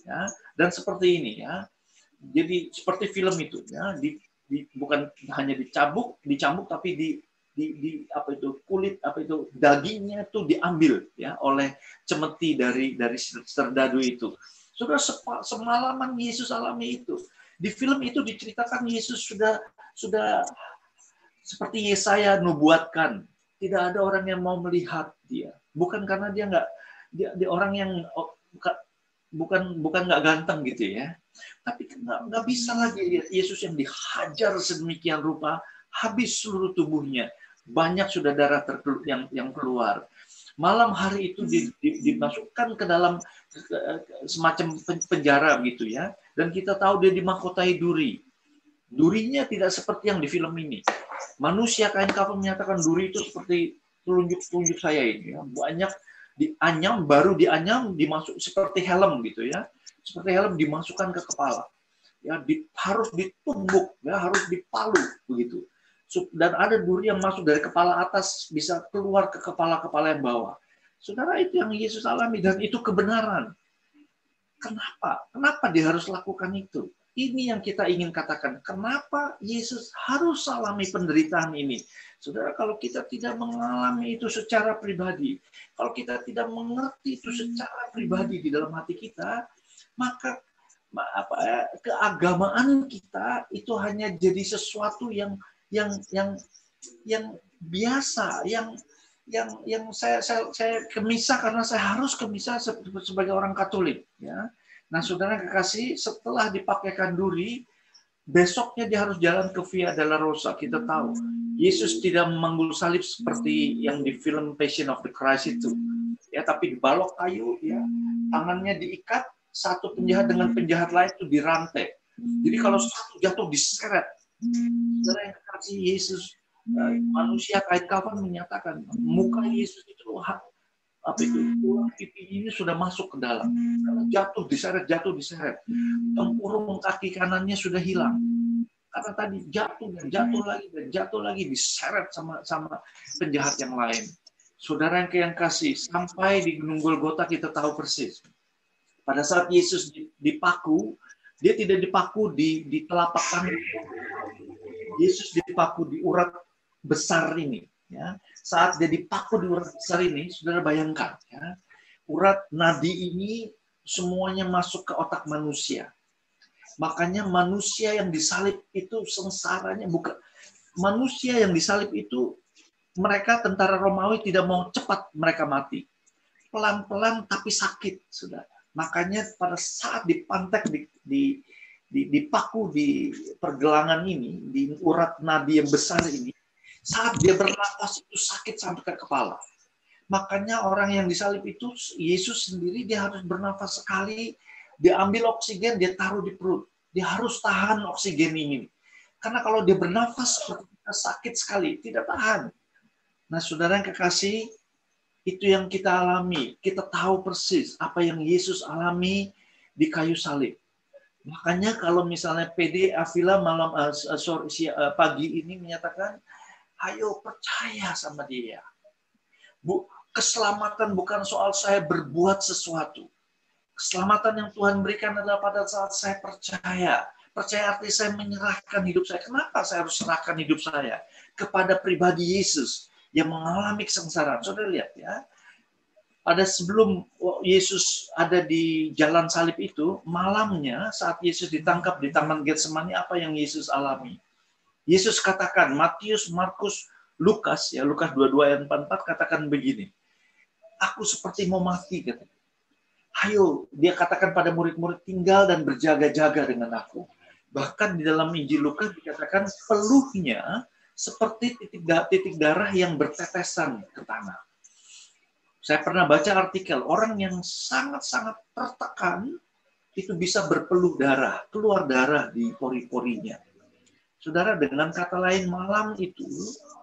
Ya, dan seperti ini ya. Jadi seperti film itu ya, bukan hanya dicambuk tapi kulit dagingnya itu diambil ya oleh cemeti dari serdadu itu. Sudah semalaman Yesus alami itu. Di film itu diceritakan Yesus sudah seperti Yesaya nubuatkan, tidak ada orang yang mau melihat dia. Bukan karena dia orang yang bukan nggak ganteng gitu ya, tapi nggak bisa lagi Yesus yang dihajar sedemikian rupa, habis seluruh tubuhnya, banyak sudah darah yang keluar. Malam hari itu dimasukkan ke dalam semacam penjara gitu ya, dan kita tahu dia dimahkotai duri. Durinya tidak seperti yang di film ini. Manusia kain kafan menyatakan duri itu seperti telunjuk saya ini ya, banyak dianyam, baru dianyam dimasuk seperti helm gitu ya, seperti helm dimasukkan ke kepala ya, harus ditumbuk ya, harus dipalu begitu, dan ada duri yang masuk dari kepala atas bisa keluar ke kepala yang bawah. Saudara, itu yang Yesus alami dan itu kebenaran. Kenapa dia harus lakukan itu? Ini yang kita ingin katakan, kenapa Yesus harus alami penderitaan ini. Saudara, kalau kita tidak mengalami itu secara pribadi, kalau kita tidak mengerti itu secara pribadi di dalam hati kita, maka keagamaan kita itu hanya jadi sesuatu yang biasa, yang saya kemisah karena saya harus kemisah sebagai orang Katolik. Ya. Nah, saudara kekasih, setelah dipakaikan duri, besoknya dia harus jalan ke Via Dolorosa. Kita tahu Yesus tidak memanggul salib seperti yang di film Passion of the Christ itu, ya, tapi dibalok kayu, ya, tangannya diikat, satu penjahat dengan penjahat lain itu dirantai. Jadi kalau satu jatuh diseret, saudara yang kekasih Yesus, manusia kain kafan menyatakan muka Yesus itu tulang pipi ini sudah masuk ke dalam. Karena jatuh diseret. Tempurung kaki kanannya sudah hilang. Karena tadi jatuh lagi diseret sama penjahat yang lain. Saudara yang kasih, sampai di Gunung Golgota kita tahu persis. Pada saat Yesus dipaku, dia tidak dipaku di telapak tangan. Yesus dipaku di urat besar ini. Ya. Saat dia dipaku di urat besar ini, saudara bayangkan. Ya, urat nadi ini semuanya masuk ke otak manusia. Makanya manusia yang disalib itu sengsaranya bukan. Manusia yang disalib itu, mereka tentara Romawi tidak mau cepat mereka mati. Pelan-pelan tapi sakit, saudara. Makanya pada saat dipantek, dipaku di pergelangan ini, di urat nadi yang besar ini, saat dia bernafas itu sakit sampai ke kepala. Makanya orang yang disalib itu, Yesus sendiri, dia harus bernafas sekali, dia ambil oksigen, dia taruh di perut. Dia harus tahan oksigen ini. Karena kalau dia bernafas, sakit sekali, tidak tahan. Nah, saudara yang kekasih, itu yang kita alami. Kita tahu persis apa yang Yesus alami di kayu salib. Makanya kalau misalnya PD Avila pagi ini menyatakan, ayo percaya sama dia. Keselamatan bukan soal saya berbuat sesuatu. Keselamatan yang Tuhan berikan adalah pada saat saya percaya. Percaya arti saya menyerahkan hidup saya. Kenapa saya harus serahkan hidup saya kepada pribadi Yesus yang mengalami kesengsaraan? Saudara lihat ya, pada sebelum Yesus ada di jalan salib itu, malamnya saat Yesus ditangkap di Taman Getsemani, apa yang Yesus alami? Yesus katakan, Matius, Markus, Lukas, ya Lukas 22 ayat 44 katakan begini, aku seperti mau mati, katanya. Ayo, dia katakan pada murid-murid, tinggal dan berjaga-jaga dengan aku. Bahkan di dalam Injil Lukas dikatakan peluhnya seperti titik darah yang bertetesan ke tanah. Saya pernah baca artikel, orang yang sangat-sangat tertekan itu bisa berpeluh darah, keluar darah di pori-porinya. Saudara, dengan kata lain, malam itu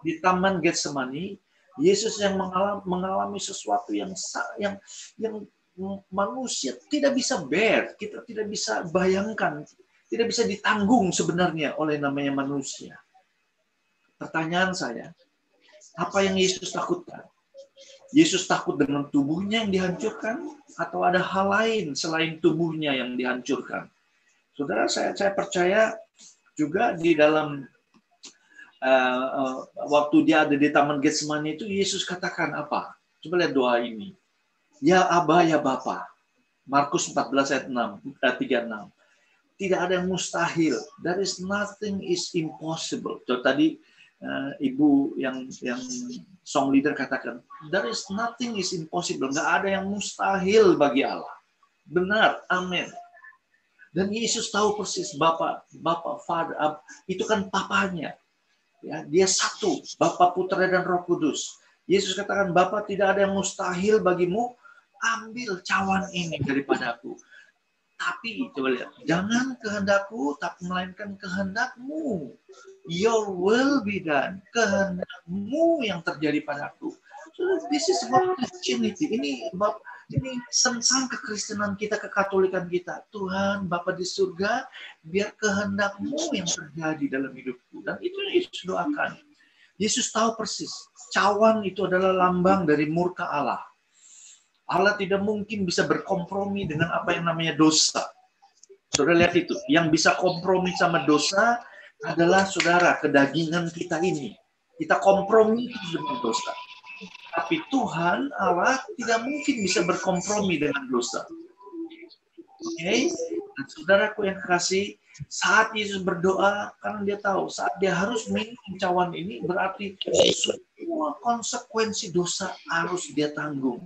di Taman Getsemani, Yesus yang mengalami sesuatu yang manusia tidak bisa bear, kita tidak bisa bayangkan, tidak bisa ditanggung sebenarnya oleh namanya manusia. Pertanyaan saya, apa yang Yesus takutkan? Yesus takut dengan tubuhnya yang dihancurkan atau ada hal lain selain tubuhnya yang dihancurkan? Saudara, saya percaya juga di dalam waktu dia ada di Taman Getsemani itu, Yesus katakan apa? Coba lihat doa ini. Ya Aba, ya Bapa. Markus 14 ayat 36. Tidak ada yang mustahil. There is nothing is impossible. So, tadi ibu yang song leader katakan, there is nothing is impossible. Nggak ada yang mustahil bagi Allah. Benar, amin. Dan Yesus tahu persis Bapa, Father, itu kan papanya. Ya, dia satu, Bapa, Putra, dan Roh Kudus. Yesus katakan, Bapa, tidak ada yang mustahil bagimu, ambil cawan ini daripadaku. Tapi, coba lihat, jangan kehendakku, tapi melainkan kehendakmu. Your will be done. Kehendakmu yang terjadi padaku. So, this is about Christianity. Ini sensang kekristenan kita, kekatolikan kita. Tuhan, Bapa di surga, biar kehendakmu yang terjadi dalam hidupku. Dan itu yang Yesus doakan. Yesus tahu persis, cawan itu adalah lambang dari murka Allah. Allah tidak mungkin bisa berkompromi dengan apa yang namanya dosa. Saudara lihat itu, yang bisa kompromi sama dosa adalah saudara, kedagingan kita ini. Kita kompromi dengan dosa. Tapi Tuhan Allah tidak mungkin bisa berkompromi dengan dosa. Oke? Dan saudaraku yang kekasih, saat Yesus berdoa, karena dia tahu saat dia harus minum cawan ini berarti semua konsekuensi dosa harus dia tanggung.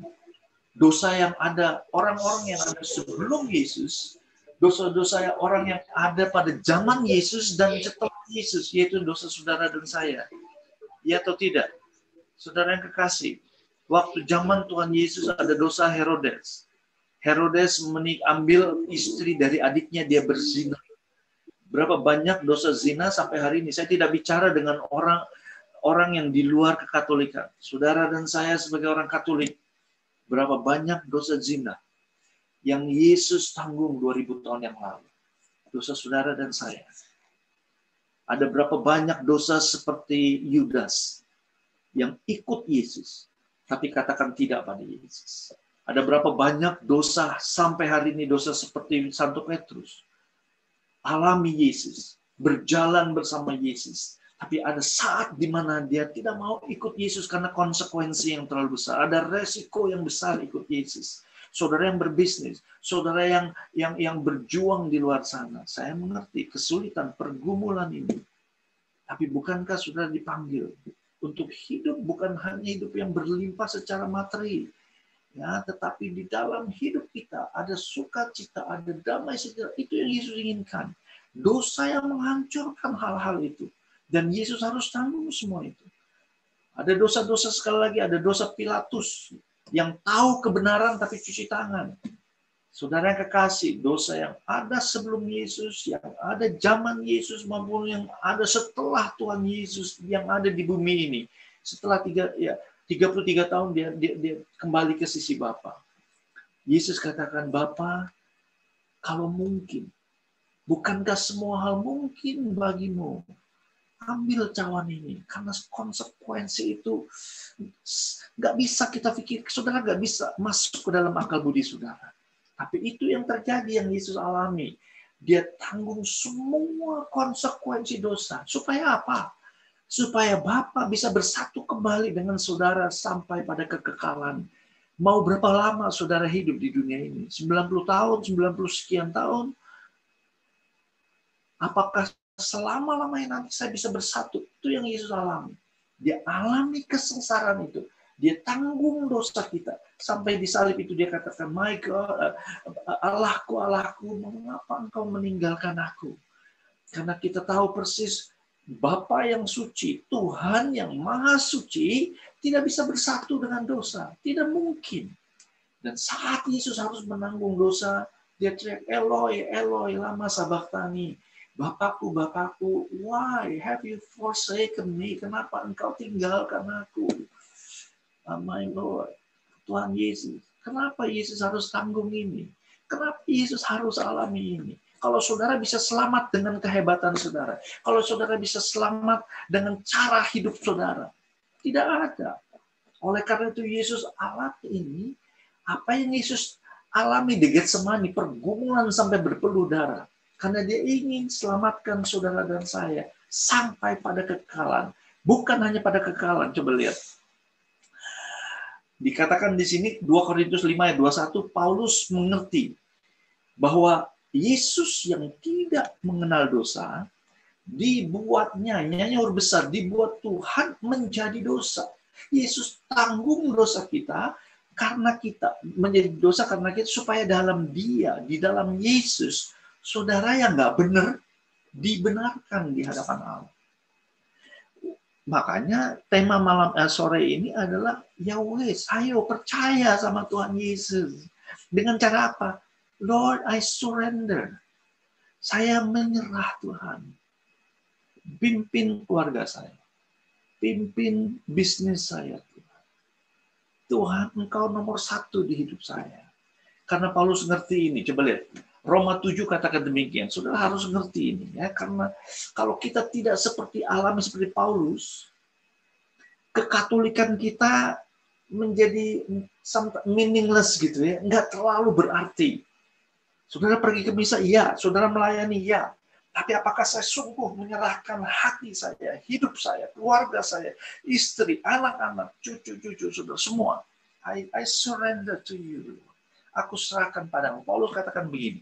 Dosa yang ada orang-orang yang ada sebelum Yesus, dosa-dosa orang yang ada pada zaman Yesus dan setelah Yesus, yaitu dosa saudara dan saya. Ya atau tidak? Saudara yang kekasih, waktu zaman Tuhan Yesus ada dosa Herodes. Herodes ambil istri dari adiknya, dia berzina. Berapa banyak dosa zina sampai hari ini. Saya tidak bicara dengan orang yang di luar kekatolikan. Saudara dan saya sebagai orang Katolik, berapa banyak dosa zina yang Yesus tanggung 2000 tahun yang lalu. Dosa saudara dan saya. Ada berapa banyak dosa seperti Yudas yang ikut Yesus, tapi katakan tidak pada Yesus. Ada berapa banyak dosa sampai hari ini, dosa seperti Santo Petrus. Alami Yesus, berjalan bersama Yesus. Tapi ada saat di mana dia tidak mau ikut Yesus karena konsekuensi yang terlalu besar. Ada resiko yang besar ikut Yesus. Saudara yang berbisnis, saudara yang berjuang di luar sana. Saya mengerti kesulitan pergumulan ini. Tapi bukankah saudara dipanggil untuk hidup bukan hanya hidup yang berlimpah secara materi, ya, tetapi di dalam hidup kita ada sukacita, ada damai sejahtera. Itu yang Yesus inginkan. Dosa yang menghancurkan hal-hal itu. Dan Yesus harus tanggung semua itu. Ada dosa-dosa sekali lagi, ada dosa Pilatus yang tahu kebenaran tapi cuci tangan. Saudara yang kekasih, dosa yang ada sebelum Yesus, yang ada zaman Yesus maupun yang ada setelah Tuhan Yesus yang ada di bumi ini. Setelah 33 tahun dia kembali ke sisi Bapa. Yesus katakan, Bapa, kalau mungkin, bukankah semua hal mungkin bagimu? Ambil cawan ini, karena konsekuensi itu nggak bisa kita pikir, saudara nggak bisa masuk ke dalam akal budi saudara. Tapi itu yang terjadi, yang Yesus alami. Dia tanggung semua konsekuensi dosa. Supaya apa? Supaya Bapa bisa bersatu kembali dengan saudara sampai pada kekekalan. Mau berapa lama saudara hidup di dunia ini? 90 tahun, 90 sekian tahun? Apakah selama-lamanya nanti saya bisa bersatu? Itu yang Yesus alami. Dia alami kesengsaraan itu. Dia tanggung dosa kita. Sampai di salib itu dia katakan, My God, Allahku, Allahku, mengapa engkau meninggalkan aku? Karena kita tahu persis, Bapa yang suci, Tuhan yang maha suci, tidak bisa bersatu dengan dosa. Tidak mungkin. Dan saat Yesus harus menanggung dosa, dia teriak, Eloi, Eloi, lama sabachthani. Bapakku, Bapakku, why have you forsaken me? Kenapa engkau tinggalkan aku? My Lord, Tuhan Yesus. Kenapa Yesus harus tanggung ini? Kenapa Yesus harus alami ini? Kalau saudara bisa selamat dengan kehebatan saudara, kalau saudara bisa selamat dengan cara hidup saudara, tidak ada. Oleh karena itu Yesus alami ini, apa yang Yesus alami di Getsemani, pergumulan sampai berpeluh darah. Karena dia ingin selamatkan saudara dan saya sampai pada kekekalan. Bukan hanya pada kekekalan. Coba lihat. Dikatakan di sini 2 Korintus 5 ayat 21, Paulus mengerti bahwa Yesus yang tidak mengenal dosa, dibuatnya, nyanyi huruf besar, dibuat Tuhan menjadi dosa. Yesus tanggung dosa kita karena kita, menjadi dosa karena kita, supaya dalam dia, di dalam Yesus, saudara yang nggak benar dibenarkan di hadapan Allah. Makanya tema sore ini adalah ya wes, ayo percaya sama Tuhan Yesus. Dengan cara apa? Lord, I surrender. Saya menyerah Tuhan. Pimpin keluarga saya. Pimpin bisnis saya Tuhan. Tuhan, Engkau nomor 1 di hidup saya. Karena Paulus ngerti ini. Coba lihat. Roma 7 katakan demikian. Saudara harus ngerti ini, ya, karena kalau kita tidak seperti alami seperti Paulus, kekatolikan kita menjadi meaningless gitu ya, nggak terlalu berarti. Saudara pergi ke misa, iya. Saudara melayani, iya. Tapi apakah saya sungguh menyerahkan hati saya, hidup saya, keluarga saya, istri, anak-anak, cucu-cucu, saudara semua. I surrender to you. Aku serahkan padamu. Paulus katakan begini.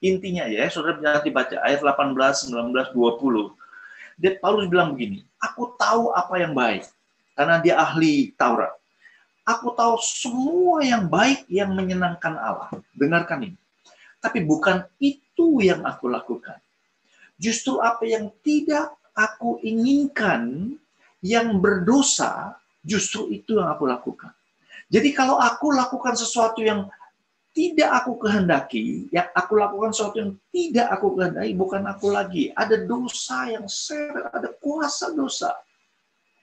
Intinya ya, saudara nanti baca ayat 18, 19, 20. Paulus bilang begini, aku tahu apa yang baik. Karena dia ahli Taurat. Aku tahu semua yang baik yang menyenangkan Allah. Dengarkan ini. Tapi bukan itu yang aku lakukan. Justru apa yang tidak aku inginkan, yang berdosa, justru itu yang aku lakukan. Jadi kalau aku lakukan sesuatu yang tidak aku kehendaki, yang aku lakukan sesuatu yang tidak aku kehendaki, bukan aku lagi. Ada dosa yang seret, ada kuasa dosa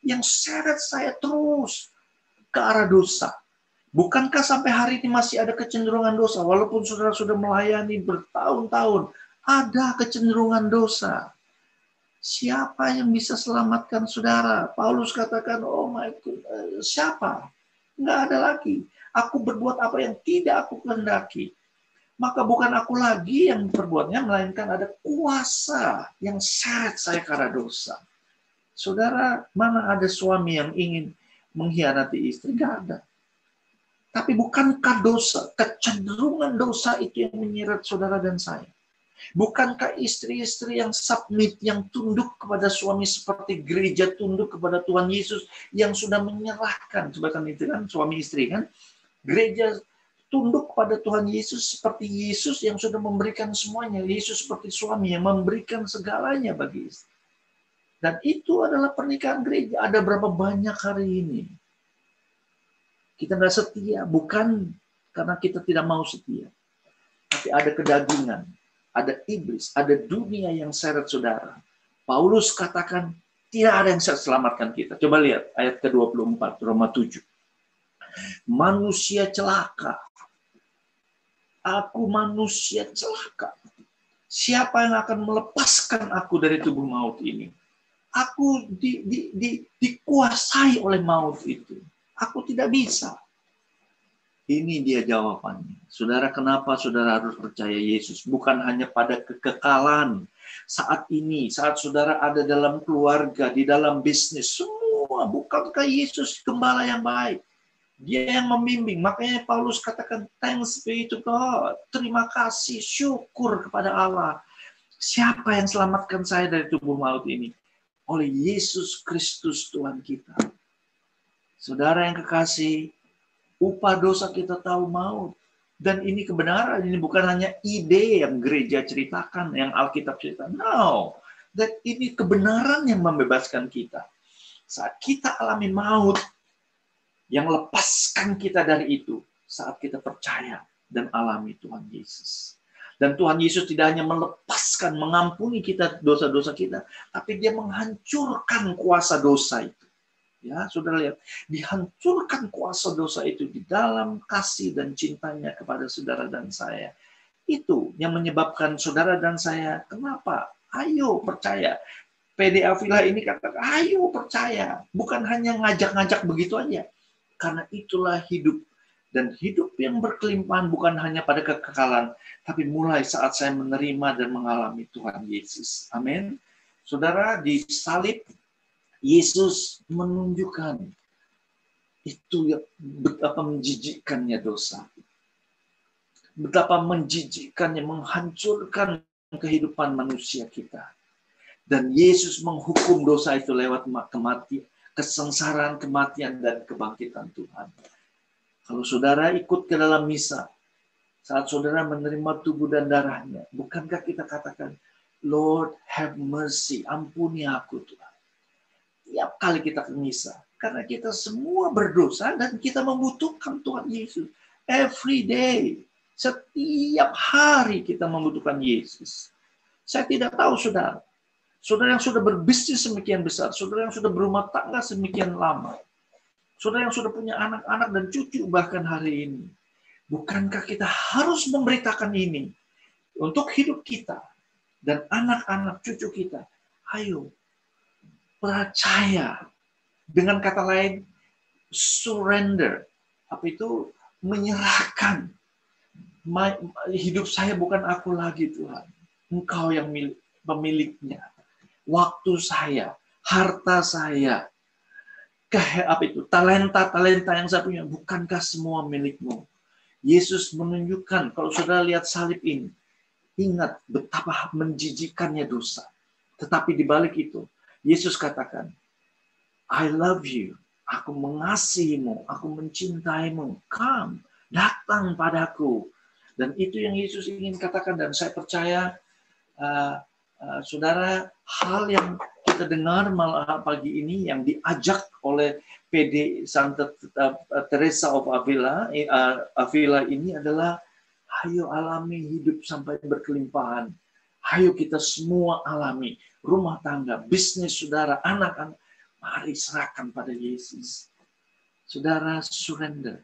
yang seret saya terus ke arah dosa. Bukankah sampai hari ini masih ada kecenderungan dosa? Walaupun saudara sudah melayani bertahun-tahun, ada kecenderungan dosa. Siapa yang bisa selamatkan saudara? Paulus katakan, oh my God, siapa? Nggak ada lagi. Aku berbuat apa yang tidak aku kehendaki. Maka bukan aku lagi yang berbuatnya, melainkan ada kuasa yang seret saya ke arah dosa. Saudara, mana ada suami yang ingin mengkhianati istri? Nggak ada. Tapi bukankah dosa, kecenderungan dosa itu yang menyeret saudara dan saya? Bukankah istri-istri yang submit, yang tunduk kepada suami seperti gereja tunduk kepada Tuhan Yesus, yang sudah menyerahkan, sebabkan itu kan suami istri kan, gereja tunduk kepada Tuhan Yesus seperti Yesus yang sudah memberikan semuanya. Yesus seperti suami yang memberikan segalanya bagi istri. Dan itu adalah pernikahan gereja. Ada berapa banyak hari ini kita nggak setia, bukan karena kita tidak mau setia, tapi ada kedagingan, ada iblis, ada dunia yang seret saudara. Paulus katakan, tidak ada yang selamatkan kita. Coba lihat ayat ke-24, Roma 7. Manusia celaka. Aku manusia celaka. Siapa yang akan melepaskan aku dari tubuh maut ini? Aku dikuasai oleh maut itu. Aku tidak bisa. Ini dia jawabannya. Saudara, kenapa saudara harus percaya Yesus? Bukan hanya pada kekekalan. Saat ini, saat saudara ada dalam keluarga, di dalam bisnis, semua. Bukankah Yesus gembala yang baik? Dia yang membimbing. Makanya Paulus katakan, thanks be to God. Terima kasih, syukur kepada Allah. Siapa yang selamatkan saya dari tubuh maut ini? Oleh Yesus Kristus Tuhan kita. Saudara yang kekasih, upah dosa kita tahu maut. Dan ini kebenaran, ini bukan hanya ide yang gereja ceritakan, yang Alkitab ceritakan. No, that ini kebenaran yang membebaskan kita. Saat kita alami maut, yang lepaskan kita dari itu, saat kita percaya dan alami Tuhan Yesus. Dan Tuhan Yesus tidak hanya melepaskan, mengampuni kita dosa-dosa kita, tapi dia menghancurkan kuasa dosa itu. Ya, saudara lihat, dihancurkan kuasa dosa itu di dalam kasih dan cintanya kepada saudara dan saya. Itu yang menyebabkan saudara dan saya, kenapa? Ayo percaya. PD Avila ini katakan, ayo percaya. Bukan hanya ngajak-ngajak begitu aja. Karena itulah hidup. Dan hidup yang berkelimpahan bukan hanya pada kekekalan, tapi mulai saat saya menerima dan mengalami Tuhan Yesus. Amin. Saudara, di salib, Yesus menunjukkan itu yang betapa menjijikkannya dosa. Betapa menjijikkannya, menghancurkan kehidupan manusia kita. Dan Yesus menghukum dosa itu lewat kematian, kesengsaraan, kematian, dan kebangkitan Tuhan. Kalau saudara ikut ke dalam misa, saat saudara menerima tubuh dan darahnya, bukankah kita katakan, Lord have mercy, ampuni aku Tuhan. Tiap kali kita ke misa, karena kita semua berdosa dan kita membutuhkan Tuhan Yesus. Every day, setiap hari kita membutuhkan Yesus. Saya tidak tahu saudara. Saudara yang sudah berbisnis semikian besar, saudara yang sudah berumah tangga semikian lama, saudara yang sudah punya anak-anak dan cucu bahkan hari ini. Bukankah kita harus memberitakan ini untuk hidup kita dan anak-anak cucu kita? Ayo, percaya. Dengan kata lain, surrender. Apa itu? Menyerahkan. Hidup saya bukan aku lagi Tuhan. Engkau yang pemiliknya. Waktu saya, harta saya, apa itu? Talenta yang saya punya, bukankah semua milikmu? Yesus menunjukkan, kalau saudara lihat salib ini, ingat betapa menjijikannya dosa. Tetapi di balik itu, Yesus katakan, I love you. Aku mengasihimu. Aku mencintaimu. Come, datang padaku. Dan itu yang Yesus ingin katakan. Dan saya percaya, saudara, hal yang kita dengar malam pagi ini, yang diajak oleh PD Santa Teresa of Avila ini adalah Ayo alami hidup sampai berkelimpahan. Ayo kita semua alami rumah tangga, bisnis saudara, anak-anak. Mari serahkan pada Yesus. Saudara, surrender.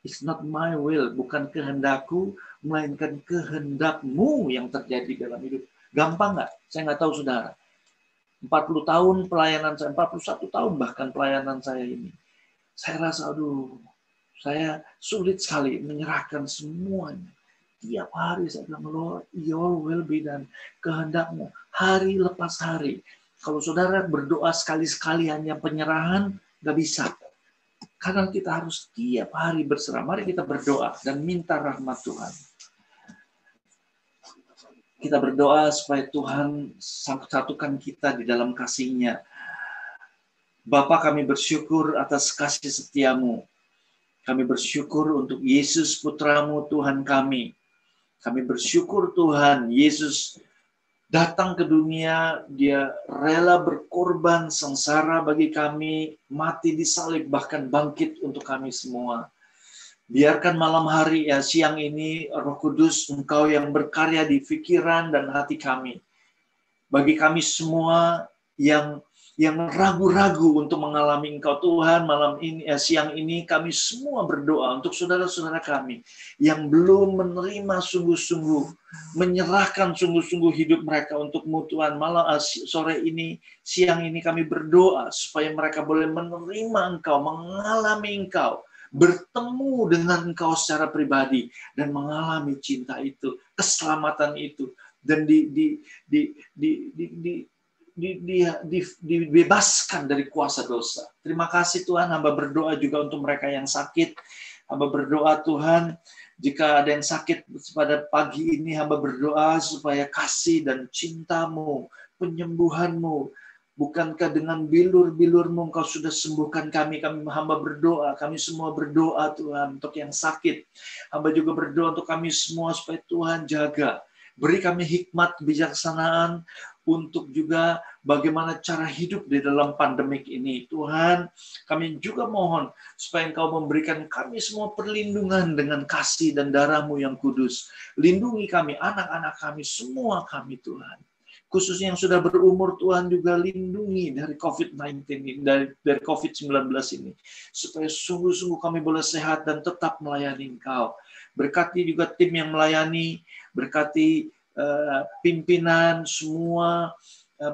It's not my will, bukan kehendakku, melainkan kehendakmu yang terjadi dalam hidup. Gampang nggak? Saya nggak tahu saudara. 40 tahun pelayanan saya, 41 tahun bahkan pelayanan saya ini. Saya rasa, aduh, saya sulit sekali menyerahkan semuanya. Tiap hari saya bilang, Lord, your will be done. Kehendakmu, hari lepas hari. Kalau saudara berdoa sekali-sekali hanya penyerahan, nggak bisa. Karena kita harus tiap hari berserah. Mari kita berdoa dan minta rahmat Tuhan. Kita berdoa supaya Tuhan satukan kita di dalam kasih-Nya. Bapa, kami bersyukur atas kasih setiamu. Kami bersyukur untuk Yesus Putramu Tuhan kami. Kami bersyukur Tuhan, Yesus datang ke dunia, dia rela berkorban sengsara bagi kami, mati di salib, bahkan bangkit untuk kami semua. Biarkan malam hari, ya siang ini, Roh Kudus, Engkau yang berkarya di pikiran dan hati kami. Bagi kami semua yang ragu-ragu untuk mengalami Engkau Tuhan, malam ini, siang ini kami semua berdoa untuk saudara-saudara kami yang belum menerima sungguh-sungguh, menyerahkan sungguh-sungguh hidup mereka untuk-Mu Tuhan. Malam sore ini, siang ini kami berdoa supaya mereka boleh menerima Engkau, mengalami Engkau, bertemu dengan Engkau secara pribadi dan mengalami cinta itu, keselamatan itu, dan dibebaskan dari kuasa dosa. Terima kasih Tuhan, hamba berdoa juga untuk mereka yang sakit. Hamba berdoa Tuhan, jika ada yang sakit pada pagi ini, hamba berdoa supaya kasih dan cinta-Mu, penyembuhan-Mu, bukankah dengan bilur-bilur-Mu Engkau sudah sembuhkan kami. Hamba berdoa, kami semua berdoa Tuhan untuk yang sakit. Hamba juga berdoa untuk kami semua supaya Tuhan jaga. Beri kami hikmat, kebijaksanaan untuk juga bagaimana cara hidup di dalam pandemik ini. Tuhan, kami juga mohon supaya Engkau memberikan kami semua perlindungan dengan kasih dan darah-Mu yang kudus. Lindungi kami, anak-anak kami, semua kami Tuhan. Khususnya yang sudah berumur Tuhan juga lindungi dari COVID-19 ini, dari COVID-19 ini. Supaya sungguh-sungguh kami boleh sehat dan tetap melayani Engkau. Berkati juga tim yang melayani, berkati pimpinan semua,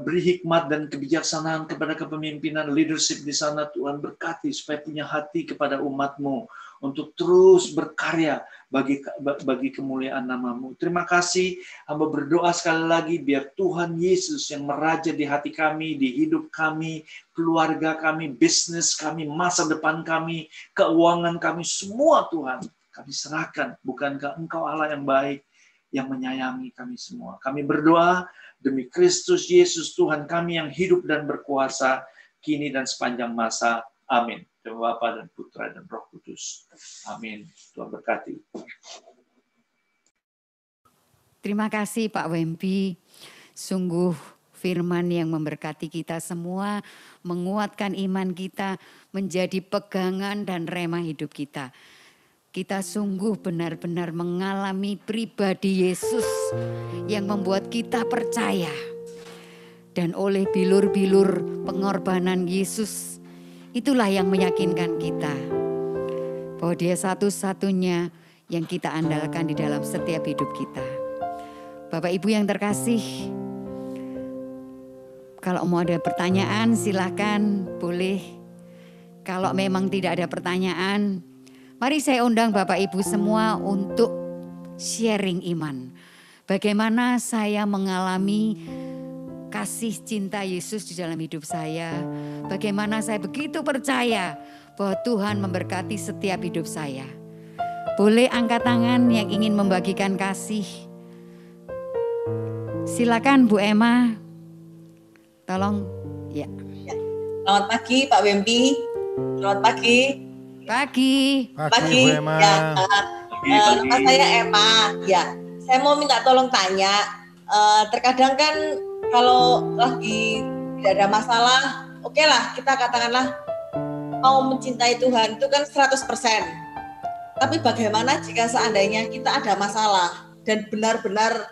beri hikmat dan kebijaksanaan kepada kepemimpinan leadership di sana Tuhan. Berkati supaya punya hati kepada umat-Mu untuk terus berkarya bagi kemuliaan nama-Mu. Terima kasih, hamba berdoa sekali lagi biar Tuhan Yesus yang meraja di hati kami, di hidup kami, keluarga kami, bisnis kami, masa depan kami, keuangan kami, semua Tuhan kami serahkan. Bukankah Engkau Allah yang baik, yang menyayangi kami semua. Kami berdoa demi Kristus Yesus Tuhan kami yang hidup dan berkuasa kini dan sepanjang masa. Amin. Demi Bapa dan Putra dan Roh Kudus. Amin. Tuhan berkati. Terima kasih Pak Wempi. Sungguh firman yang memberkati kita semua, menguatkan iman kita, menjadi pegangan dan rema hidup kita. Kita sungguh benar-benar mengalami pribadi Yesus yang membuat kita percaya. Dan oleh bilur-bilur pengorbanan Yesus, itulah yang meyakinkan kita bahwa Dia satu-satunya yang kita andalkan di dalam setiap hidup kita. Bapak Ibu yang terkasih, kalau mau ada pertanyaan silakan, boleh. Kalau memang tidak ada pertanyaan, mari saya undang Bapak Ibu semua untuk sharing iman. Bagaimana saya mengalami kasih cinta Yesus di dalam hidup saya. Bagaimana saya begitu percaya bahwa Tuhan memberkati setiap hidup saya. Boleh angkat tangan yang ingin membagikan kasih. Silakan Bu Emma. Tolong ya. Selamat pagi Pak Wempi. Selamat pagi. Pagi Bu Emma. Ya, nama saya Emma. Ya, saya mau minta tolong tanya. Terkadang kan kalau lagi tidak ada masalah, oke lah kita katakanlah mau mencintai Tuhan itu kan 100%. Tapi bagaimana jika seandainya kita ada masalah dan benar-benar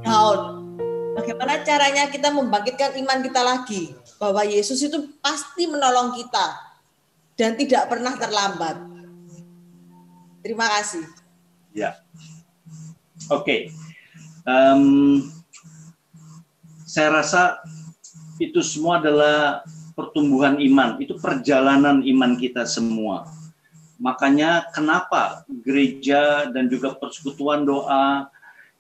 down? Bagaimana caranya kita membangkitkan iman kita lagi? Bahwa Yesus itu pasti menolong kita dan tidak pernah terlambat. Terima kasih. Ya, oke. Saya rasa itu semua adalah pertumbuhan iman, itu perjalanan iman kita semua. Makanya kenapa gereja dan juga persekutuan doa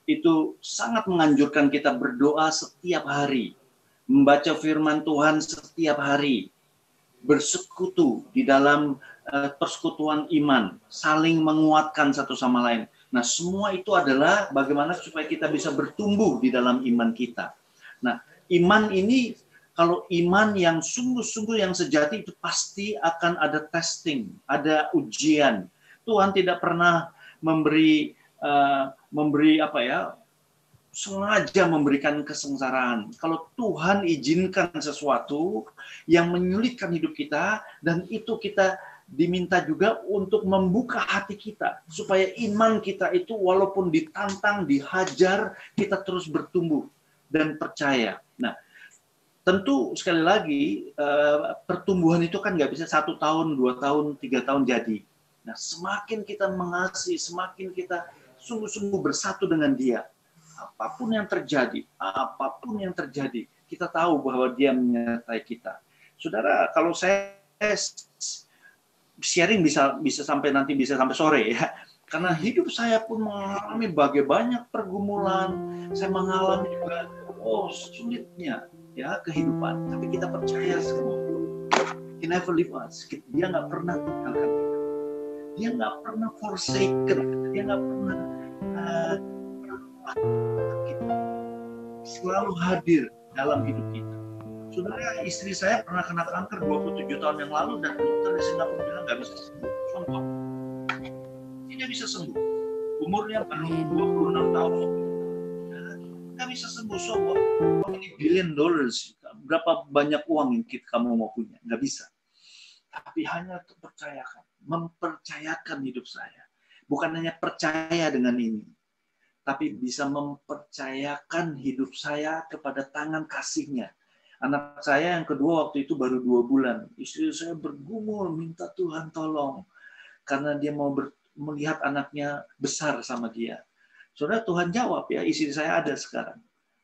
itu sangat menganjurkan kita berdoa setiap hari, membaca firman Tuhan setiap hari, bersekutu di dalam persekutuan iman, saling menguatkan satu sama lain. Nah, semua itu adalah bagaimana supaya kita bisa bertumbuh di dalam iman kita. Nah, iman ini, kalau iman yang sungguh-sungguh yang sejati itu pasti akan ada testing, ada ujian. Tuhan tidak pernah memberi sengaja memberikan kesengsaraan. Kalau Tuhan izinkan sesuatu yang menyulitkan hidup kita, dan itu kita diminta juga untuk membuka hati kita supaya iman kita itu walaupun ditantang, dihajar, kita terus bertumbuh dan percaya. Nah, tentu sekali lagi pertumbuhan itu kan nggak bisa 1 tahun, 2 tahun, 3 tahun jadi. Nah, semakin kita mengasihi, semakin kita sungguh-sungguh bersatu dengan Dia, apapun yang terjadi, kita tahu bahwa Dia menyertai kita. Saudara, kalau saya sharing bisa sampai sore ya. Karena hidup saya pun mengalami banyak pergumulan, saya mengalami juga sulitnya ya kehidupan. Tapi kita percaya semua. He never leave us. Dia nggak pernah tinggalkan kita. Dia nggak pernah forsaken. Dia nggak pernah kita. Selalu hadir dalam hidup kita. Saudara, istri saya pernah kena kanker 27 tahun yang lalu dan dokter di Singapura bilang nggak bisa sembuh. Contoh, tidak bisa sembuh. Umurnya baru 26 tahun. Nggak bisa sembuh. So, ini $1 billion. Berapa banyak uang yang kamu mau punya? Nggak bisa. Tapi hanya mempercayakan hidup saya. Bukan hanya percaya dengan ini, tapi bisa mempercayakan hidup saya kepada tangan kasih-Nya. Anak saya yang kedua waktu itu baru 2 bulan. Istri saya bergumul minta Tuhan tolong. Karena dia mau melihat anaknya besar sama dia. Saudara, Tuhan jawab ya, istri saya ada sekarang.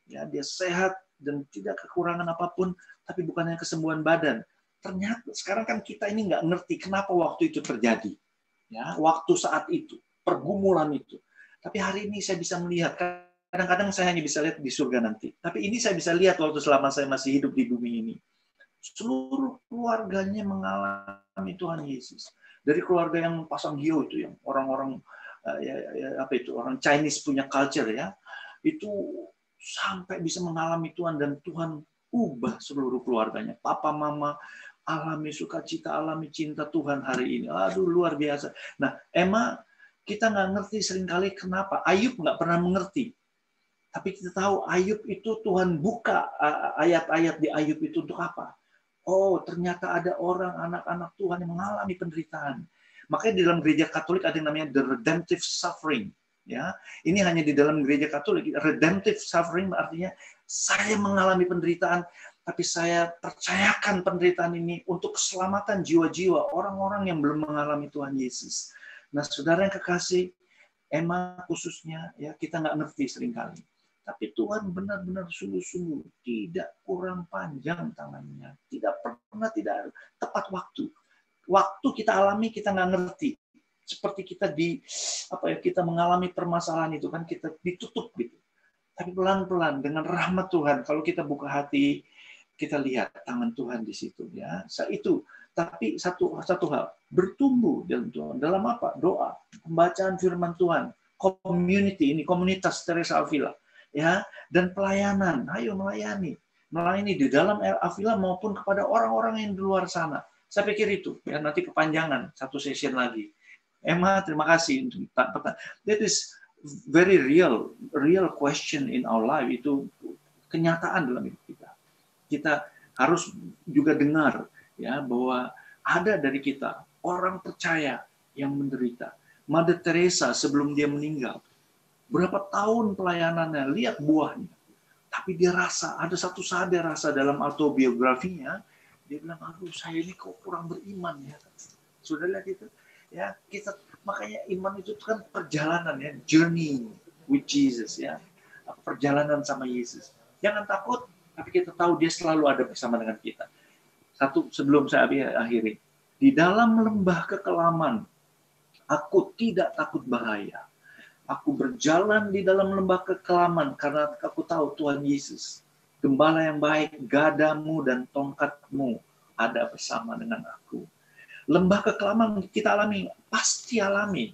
Ya, dia sehat dan tidak kekurangan apapun, tapi bukan hanya kesembuhan badan. Ternyata sekarang kan kita ini nggak ngerti kenapa waktu itu terjadi. Ya, waktu saat itu, pergumulan itu. Tapi hari ini saya bisa melihat, kadang-kadang saya hanya bisa lihat di surga nanti. Tapi ini saya bisa lihat waktu selama saya masih hidup di bumi ini. Seluruh keluarganya mengalami Tuhan Yesus. Dari keluarga yang pasang hio itu, yang orang-orang orang Chinese punya culture ya, itu sampai bisa mengalami Tuhan dan Tuhan ubah seluruh keluarganya. Papa, mama alami sukacita, alami cinta Tuhan hari ini. Aduh, luar biasa. Nah, Emma, kita nggak ngerti seringkali kenapa. Ayub nggak pernah mengerti. Tapi kita tahu Ayub itu Tuhan buka ayat-ayat di Ayub itu untuk apa? Oh, ternyata ada orang, anak-anak Tuhan yang mengalami penderitaan. Makanya di dalam gereja Katolik ada yang namanya the redemptive suffering. Ya, ini hanya di dalam gereja Katolik. Redemptive suffering artinya saya mengalami penderitaan, tapi saya percayakan penderitaan ini untuk keselamatan jiwa-jiwa orang-orang yang belum mengalami Tuhan Yesus. Nah, saudara yang kekasih, Emma khususnya, ya kita nggak ngerti seringkali. Tapi Tuhan benar-benar sungguh-sungguh tidak kurang panjang tangannya, tidak pernah tidak tepat waktu. Waktu kita alami kita nggak ngerti. Seperti kita kita mengalami permasalahan itu kan kita ditutup gitu. Tapi pelan-pelan dengan rahmat Tuhan, kalau kita buka hati, kita lihat tangan Tuhan di situ ya. Itu. Tapi satu hal, bertumbuh dalam Tuhan. Dalam apa? Doa, pembacaan firman Tuhan, community ini, komunitas Teresa Avila, ya, dan pelayanan. Ayo melayani di dalam Avila maupun kepada orang-orang yang di luar sana. Saya pikir itu, ya nanti kepanjangan satu session lagi. Emma, terima kasih untuk that is very real question in our life. Itu kenyataan dalam hidup kita. Kita harus juga dengar ya bahwa ada dari kita orang percaya yang menderita. Mother Teresa sebelum dia meninggal. Berapa tahun pelayanannya, lihat buahnya. Tapi dia rasa, ada satu saat dia rasa dalam autobiografinya, dia bilang, aduh saya ini kok kurang beriman ya. Sudah lihat itu? Ya, kita makanya iman itu kan perjalanan ya, journey with Jesus ya. Perjalanan sama Yesus. Jangan takut, tapi kita tahu dia selalu ada bersama dengan kita. Satu sebelum saya akhiri. Di dalam lembah kekelaman, aku tidak takut bahaya. Aku berjalan di dalam lembah kekelaman karena aku tahu Tuhan Yesus, Gembala yang baik, gadamu dan tongkatmu ada bersama dengan aku. Lembah kekelaman kita alami, pasti alami.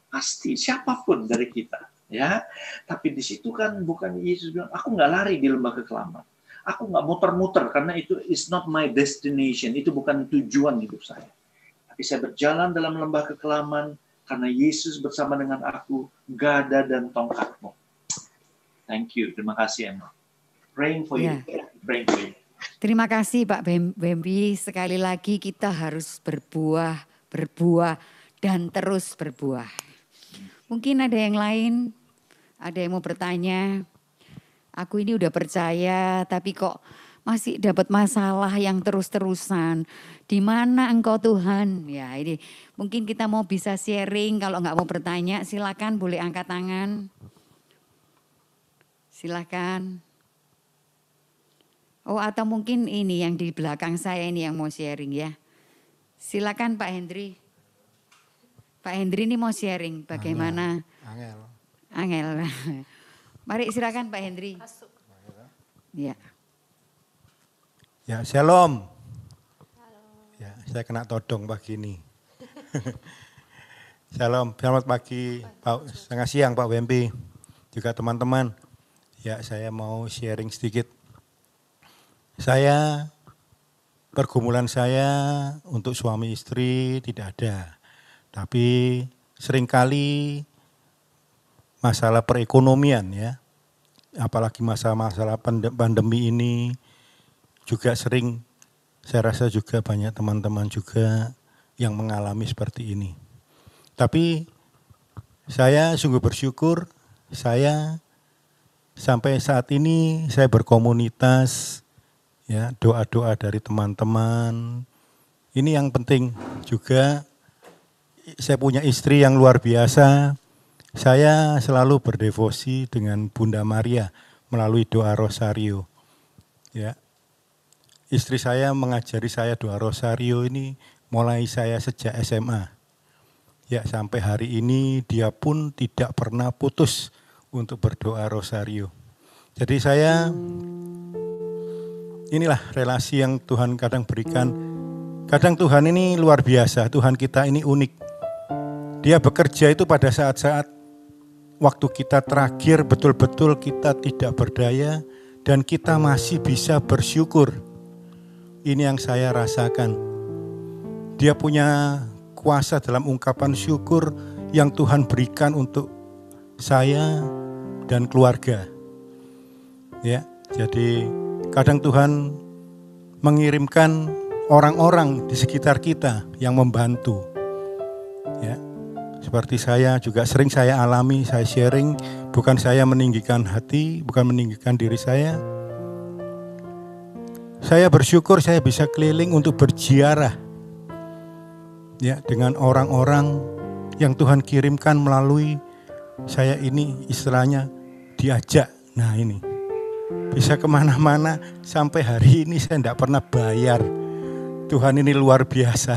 Pasti, siapapun dari kita. Ya, tapi di situ kan bukan Yesus bilang, aku nggak lari di lembah kekelaman. Aku nggak muter-muter karena itu is not my destination. Itu bukan tujuan hidup saya. Tapi saya berjalan dalam lembah kekelaman karena Yesus bersama dengan aku, gada dan tongkatmu. Thank you. Terima kasih, Emma. Praying for you. Praying for you. Terima kasih Pak Bembi. Sekali lagi kita harus berbuah, dan terus berbuah. Mungkin ada yang lain, ada yang mau bertanya. Aku ini udah percaya, tapi kok masih dapat masalah yang terus-terusan. Di mana Engkau Tuhan? Ya ini mungkin kita mau bisa sharing. Kalau nggak mau bertanya, silakan boleh angkat tangan. Silakan. Oh atau mungkin ini yang di belakang saya ini yang mau sharing ya. Silakan Pak Hendri. Pak Hendri ini mau sharing bagaimana. Angel. Mari silakan Pak Hendri. Ya. Ya, shalom. Ya, saya kena todong pagi ini. Shalom, selamat pagi, setengah siang Pak Wempi, juga teman-teman. Ya, saya mau sharing sedikit. Pergumulan saya untuk suami istri tidak ada. Tapi seringkali masalah perekonomian ya, apalagi masalah pandemi ini juga sering, saya rasa juga banyak teman-teman juga yang mengalami seperti ini. Tapi saya sungguh bersyukur, saya sampai saat ini saya berkomunitas, ya doa-doa dari teman-teman. Ini yang penting juga, saya punya istri yang luar biasa. Saya selalu berdevosi dengan Bunda Maria melalui doa rosario. Ya, istri saya mengajari saya doa rosario ini mulai saya sejak SMA. Ya, sampai hari ini dia pun tidak pernah putus untuk berdoa rosario. Jadi inilah relasi yang Tuhan kadang berikan. Kadang Tuhan ini luar biasa, Tuhan kita ini unik. Dia bekerja itu pada saat-saat waktu kita terakhir betul-betul kita tidak berdaya dan kita masih bisa bersyukur. Ini yang saya rasakan. Dia punya kuasa dalam ungkapan syukur yang Tuhan berikan untuk saya dan keluarga. Ya, jadi kadang Tuhan mengirimkan orang-orang di sekitar kita yang membantu. Ya. Seperti saya juga sering saya alami, saya sharing, bukan saya meninggikan hati, bukan meninggikan diri saya. Saya bersyukur saya bisa keliling untuk berziarah. Ya, dengan orang-orang yang Tuhan kirimkan melalui saya ini istilahnya diajak. Nah ini, bisa kemana-mana sampai hari ini saya tidak pernah bayar. Tuhan ini luar biasa.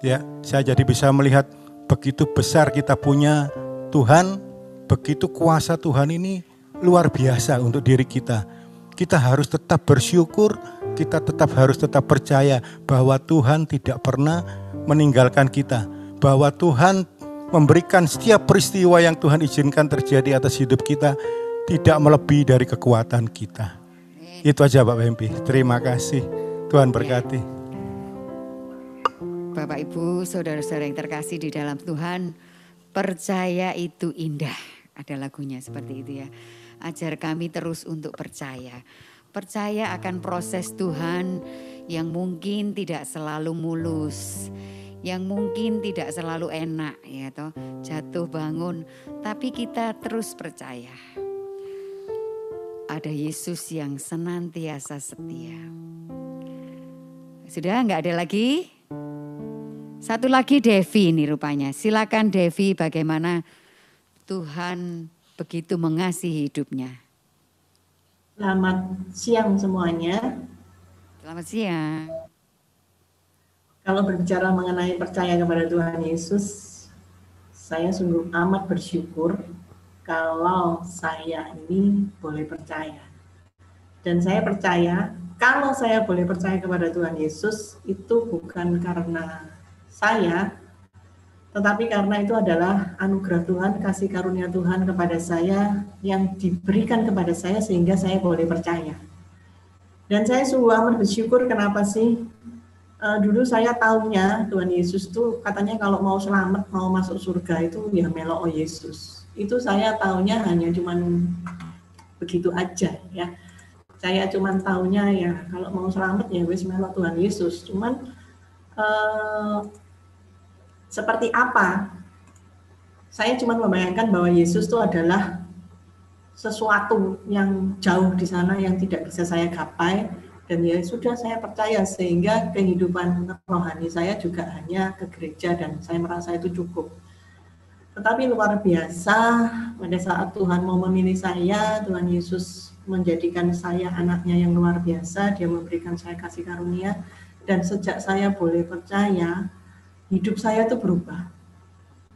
Ya, saya jadi bisa melihat begitu besar kita punya Tuhan, begitu kuasa Tuhan ini luar biasa untuk diri kita. Kita harus tetap bersyukur, kita harus tetap percaya bahwa Tuhan tidak pernah meninggalkan kita. Bahwa Tuhan memberikan setiap peristiwa yang Tuhan izinkan terjadi atas hidup kita tidak melebihi dari kekuatan kita. Itu aja Pak Wempi, terima kasih. Tuhan berkati. Bapak Ibu, saudara-saudara yang terkasih di dalam Tuhan, percaya itu indah. Ada lagunya seperti itu ya. Ajar kami terus untuk percaya. Percaya akan proses Tuhan yang mungkin tidak selalu mulus. yang mungkin tidak selalu enak ya toh, jatuh bangun, tapi kita terus percaya. Ada Yesus yang senantiasa setia. Sudah nggak ada lagi? Satu lagi Devi ini rupanya. Silakan Devi, bagaimana Tuhan begitu mengasihi hidupnya. Selamat siang semuanya. Selamat siang. Kalau berbicara mengenai percaya kepada Tuhan Yesus, saya sungguh amat bersyukur kalau saya ini boleh percaya. Dan saya percaya kalau saya boleh percaya kepada Tuhan Yesus itu bukan karena saya, tetapi karena itu adalah anugerah Tuhan, kasih karunia Tuhan kepada saya yang diberikan kepada saya sehingga saya boleh percaya. Dan saya sungguh amat bersyukur, kenapa sih? Dulu saya tahunya Tuhan Yesus tuh katanya kalau mau selamat, mau masuk surga itu ya melok Yesus. Itu saya tahunya hanya cuman begitu aja ya. Saya cuman tahunya ya kalau mau selamat ya wis melok Tuhan Yesus. Cuman seperti apa? Saya cuma membayangkan bahwa Yesus itu adalah sesuatu yang jauh di sana yang tidak bisa saya gapai, dan ya sudah saya percaya sehingga kehidupan rohani saya juga hanya ke gereja dan saya merasa itu cukup. Tetapi luar biasa pada saat Tuhan mau memilih saya, Tuhan Yesus menjadikan saya anaknya yang luar biasa, Dia memberikan saya kasih karunia, dan sejak saya boleh percaya, hidup saya itu berubah.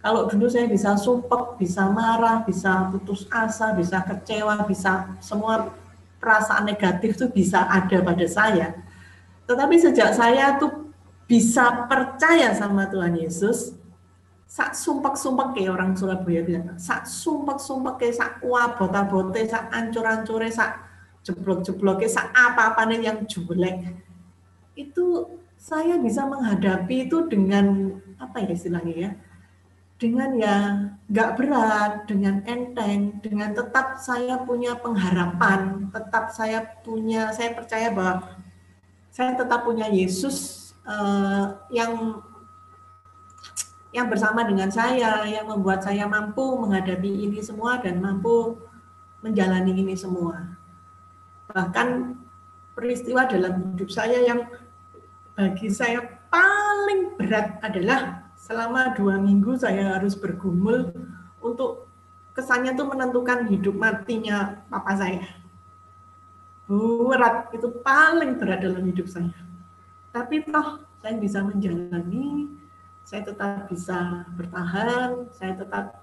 Kalau dulu saya bisa sumpek, bisa marah, bisa putus asa, bisa kecewa, bisa semua perasaan negatif itu bisa ada pada saya. Tetapi sejak saya tuh bisa percaya sama Tuhan Yesus, sak sumpek-sumpek kayak orang Surabaya bilang, sak sumpek-sumpek kayak sak wabota-bote, sak ancur-ancure, sak jeblok-jebloknya, sak apa-apanya yang jelek. Itu saya bisa menghadapi itu dengan apa ya istilahnya ya, dengan ya nggak berat, dengan enteng, dengan tetap saya punya pengharapan, tetap saya percaya bahwa saya tetap punya Yesus yang bersama dengan saya, yang membuat saya mampu menghadapi ini semua dan mampu menjalani ini semua. Bahkan peristiwa dalam hidup saya yang bagi saya paling berat adalah selama 2 minggu saya harus bergumul untuk kesannya tuh menentukan hidup matinya papa saya. Berat, itu paling berat dalam hidup saya. Tapi toh saya bisa menjalani, saya tetap bisa bertahan, saya tetap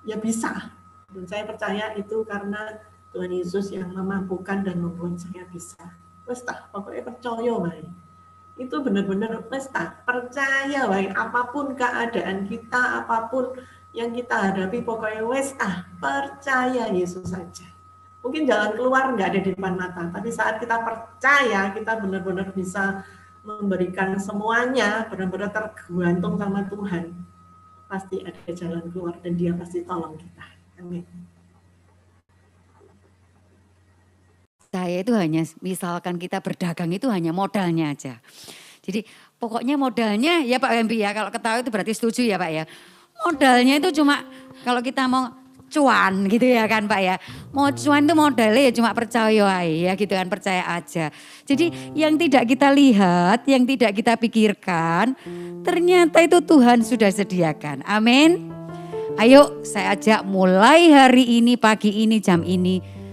ya bisa. Dan saya percaya itu karena Tuhan Yesus yang memampukan dan membuat saya bisa. Wes tak, pokoknya percaya baik. Itu benar-benar percaya baik, apapun keadaan kita, apapun yang kita hadapi, pokoknya percaya Yesus saja. Mungkin jalan keluar nggak ada di depan mata, tapi saat kita percaya, kita benar-benar bisa memberikan semuanya, benar-benar tergantung sama Tuhan. Pasti ada jalan keluar dan Dia pasti tolong kita. Amin. Saya itu hanya, misalkan kita berdagang itu hanya modalnya aja. Jadi pokoknya modalnya ya Pak Wempi ya, kalau ketahui itu berarti setuju ya Pak ya. Modalnya itu cuma kalau kita mau cuan gitu ya kan Pak ya. Mau cuan itu modalnya ya cuma percaya ya gitu kan, percaya aja. Jadi yang tidak kita lihat, yang tidak kita pikirkan, ternyata itu Tuhan sudah sediakan. Amin. Ayo saya ajak mulai hari ini, pagi ini, jam ini,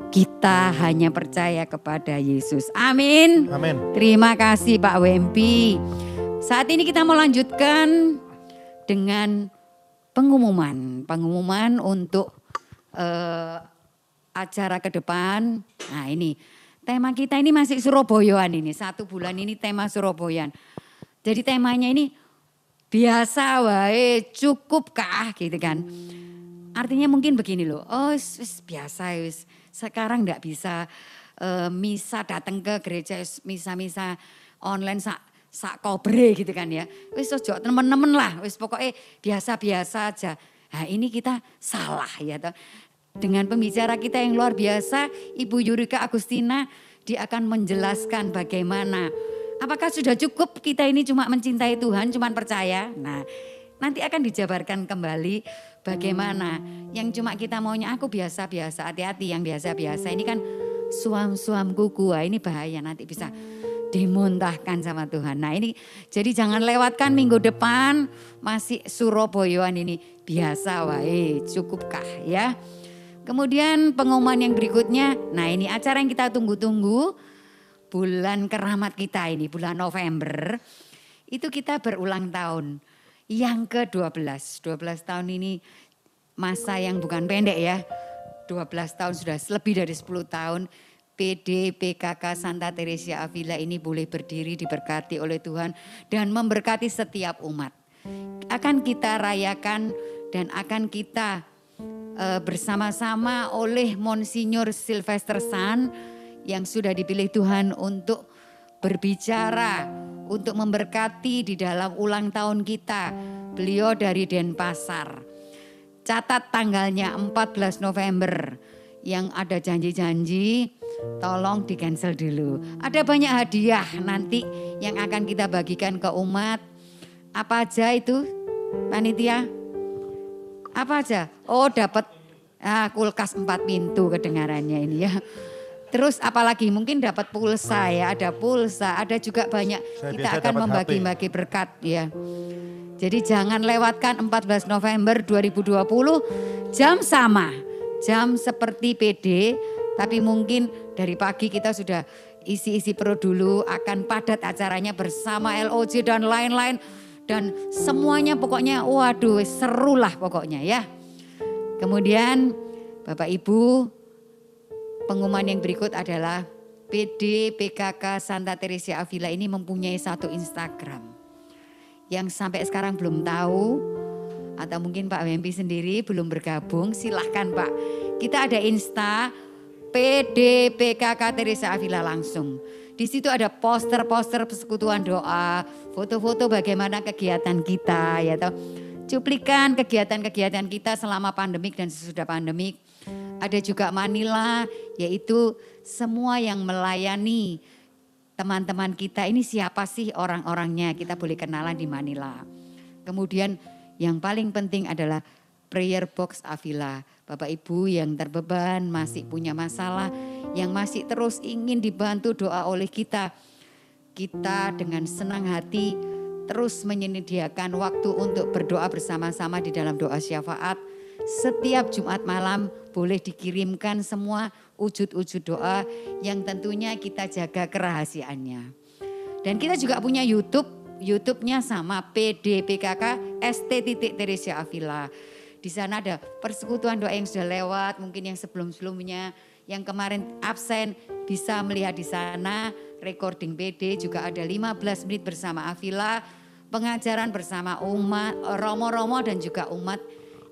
kita hanya percaya kepada Yesus. Amin. Amin. Terima kasih Pak Wempi. Saat ini kita mau lanjutkan dengan pengumuman untuk acara ke depan. Nah ini tema kita ini masih Surabayaan ini. 1 bulan ini tema Surabayaan. Jadi temanya ini biasa wae, cukupkah gitu kan. Artinya mungkin begini loh, biasa wis. Sekarang enggak bisa misa datang ke gereja, misa-misa online sak kobre gitu kan ya. Wis ojo temen-temen lah, wis pokoknya biasa-biasa aja. Nah ini kita salah ya toh. Dengan pembicara kita yang luar biasa, Ibu Yurika Agustina, dia akan menjelaskan bagaimana Apakah sudah cukup kita ini cuma mencintai Tuhan, cuma percaya? Nah, nanti akan dijabarkan kembali bagaimana yang cuma kita maunya aku biasa-biasa, hati-hati yang biasa-biasa. Ini kan suam-suam kuku, ini bahaya nanti bisa dimuntahkan sama Tuhan. Nah ini jadi jangan lewatkan minggu depan masih Surabayaan ini biasa wae, cukupkah ya. Kemudian pengumuman yang berikutnya, nah ini acara yang kita tunggu-tunggu. Bulan keramat kita ini, bulan November, itu kita berulang tahun. Yang ke-12, 12 tahun ini masa yang bukan pendek ya. 12 tahun sudah lebih dari 10 tahun PD PKK Santa Teresia Avila ini boleh berdiri diberkati oleh Tuhan dan memberkati setiap umat. Akan kita rayakan dan akan kita bersama-sama oleh Monsinyur Sylvester San yang sudah dipilih Tuhan untuk berbicara, untuk memberkati di dalam ulang tahun kita. Beliau dari Denpasar. Catat tanggalnya 14 November. Yang ada janji-janji tolong di cancel dulu. Ada banyak hadiah nanti yang akan kita bagikan ke umat. Apa aja itu panitia? Apa aja? Oh dapat kulkas 4 pintu kedengarannya ini ya. Terus apalagi mungkin dapat pulsa ya, ada pulsa, ada juga banyak. Kita akan membagi-bagi berkat ya. Jadi jangan lewatkan 14 November 2020 jam sama. Jam seperti PD, tapi mungkin dari pagi kita sudah isi-isi perut dulu, akan padat acaranya bersama LOJ dan lain-lain. Dan semuanya pokoknya waduh seru lah pokoknya ya. Kemudian Bapak Ibu, pengumuman yang berikut adalah PD PKK Santa Teresia Avila ini mempunyai satu Instagram. Yang sampai sekarang belum tahu atau mungkin Pak Wempi sendiri belum bergabung, silahkan Pak. Kita ada Insta PD PKK Teresia Avila langsung. Di situ ada poster-poster persekutuan doa, foto-foto bagaimana kegiatan kita ya toh. Cuplikan kegiatan-kegiatan kita selama pandemik dan sesudah pandemik. Ada juga Manila, yaitu semua yang melayani teman-teman kita. Ini siapa sih orang-orangnya, kita boleh kenalan di Manila. Kemudian yang paling penting adalah prayer box Avila. Bapak Ibu yang terbeban, masih punya masalah, yang masih terus ingin dibantu doa oleh kita. Kita dengan senang hati terus menyediakan waktu untuk berdoa bersama-sama di dalam doa syafaat. Setiap Jumat malam boleh dikirimkan semua wujud-wujud doa yang tentunya kita jaga kerahasiaannya. Dan kita juga punya YouTube-nya sama PDPKK ST Teresia Avila. Di sana ada persekutuan doa yang sudah lewat, mungkin yang sebelum-sebelumnya, yang kemarin absen bisa melihat di sana. Recording PD juga ada 15 menit bersama Avila, pengajaran bersama umat, romo-romo dan juga umat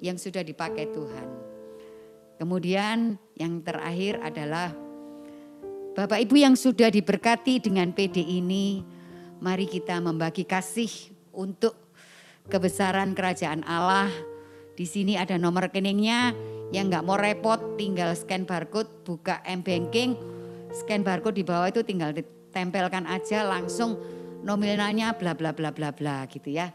yang sudah dipakai Tuhan. Kemudian yang terakhir adalah Bapak Ibu yang sudah diberkati dengan PD ini, mari kita membagi kasih untuk kebesaran kerajaan Allah. Di sini ada nomor rekeningnya, yang nggak mau repot tinggal scan barcode, buka M-Banking, scan barcode di bawah itu tinggal ditempelkan aja langsung nominalnya bla bla bla bla bla gitu ya.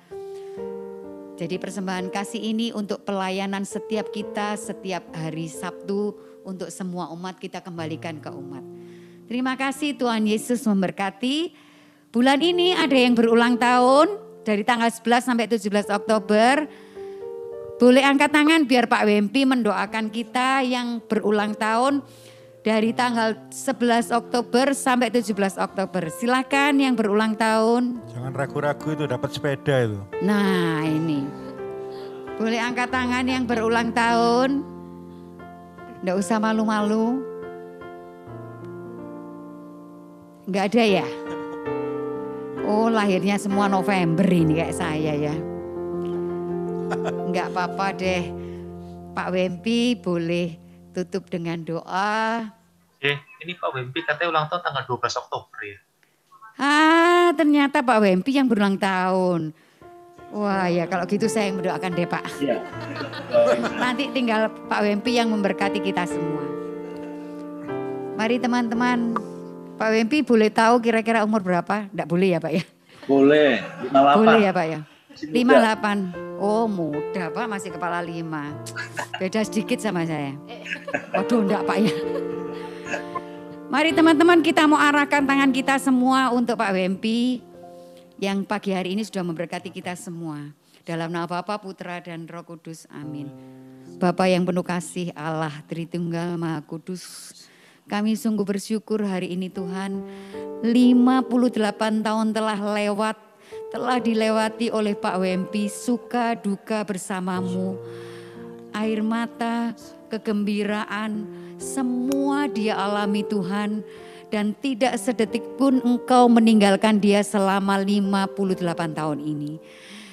Jadi persembahan kasih ini untuk pelayanan setiap kita setiap hari Sabtu untuk semua umat kita kembalikan ke umat. Terima kasih Tuhan Yesus memberkati. Bulan ini ada yang berulang tahun dari tanggal 11 sampai 17 Oktober. Boleh angkat tangan biar Pak Wempi mendoakan kita yang berulang tahun dari tanggal 11 Oktober sampai 17 Oktober. Silakan yang berulang tahun. Jangan ragu-ragu itu dapat sepeda itu. Nah ini. Boleh angkat tangan yang berulang tahun. Nggak usah malu-malu. Nggak ada ya? Oh lahirnya semua November ini kayak saya ya. Enggak apa-apa deh, Pak Wempi boleh tutup dengan doa. Ini Pak Wempi katanya ulang tahun tanggal 12 Oktober ya. Ternyata Pak Wempi yang berulang tahun. Wah ya kalau gitu saya yang mendoakan deh Pak. Iya. Nanti tinggal Pak Wempi yang memberkati kita semua. Mari teman-teman Pak Wempi boleh tahu kira-kira umur berapa? Enggak boleh ya Pak ya? Boleh, 58. Boleh ya Pak ya? Masih muda. 58. Oh muda Pak, masih kepala 5. Beda sedikit sama saya. Waduh enggak Pak ya. Mari teman-teman kita mau arahkan tangan kita semua untuk Pak Wempi. Yang pagi hari ini sudah memberkati kita semua. Dalam nama Bapa, Putra dan Roh Kudus. Amin. Bapa yang penuh kasih Allah Tritunggal Maha Kudus. Kami sungguh bersyukur hari ini Tuhan. 58 tahun telah lewat. Telah dilewati oleh Pak Wempi. Suka duka bersamamu. Air mata, kegembiraan. Semua dia alami Tuhan. Dan tidak sedetik pun engkau meninggalkan dia selama 58 tahun ini.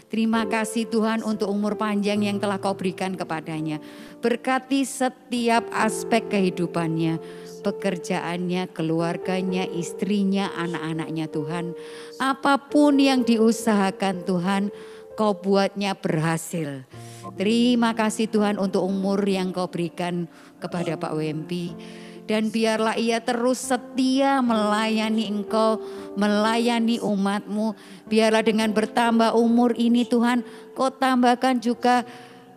Terima kasih Tuhan untuk umur panjang yang telah kau berikan kepadanya. Berkati setiap aspek kehidupannya. Pekerjaannya, keluarganya, istrinya, anak-anaknya Tuhan. Apapun yang diusahakan Tuhan, kau buatnya berhasil. Terima kasih Tuhan untuk umur yang kau berikan kepada Pak Wempi. Dan biarlah ia terus setia melayani engkau, melayani umatmu. Biarlah dengan bertambah umur ini Tuhan, kau tambahkan juga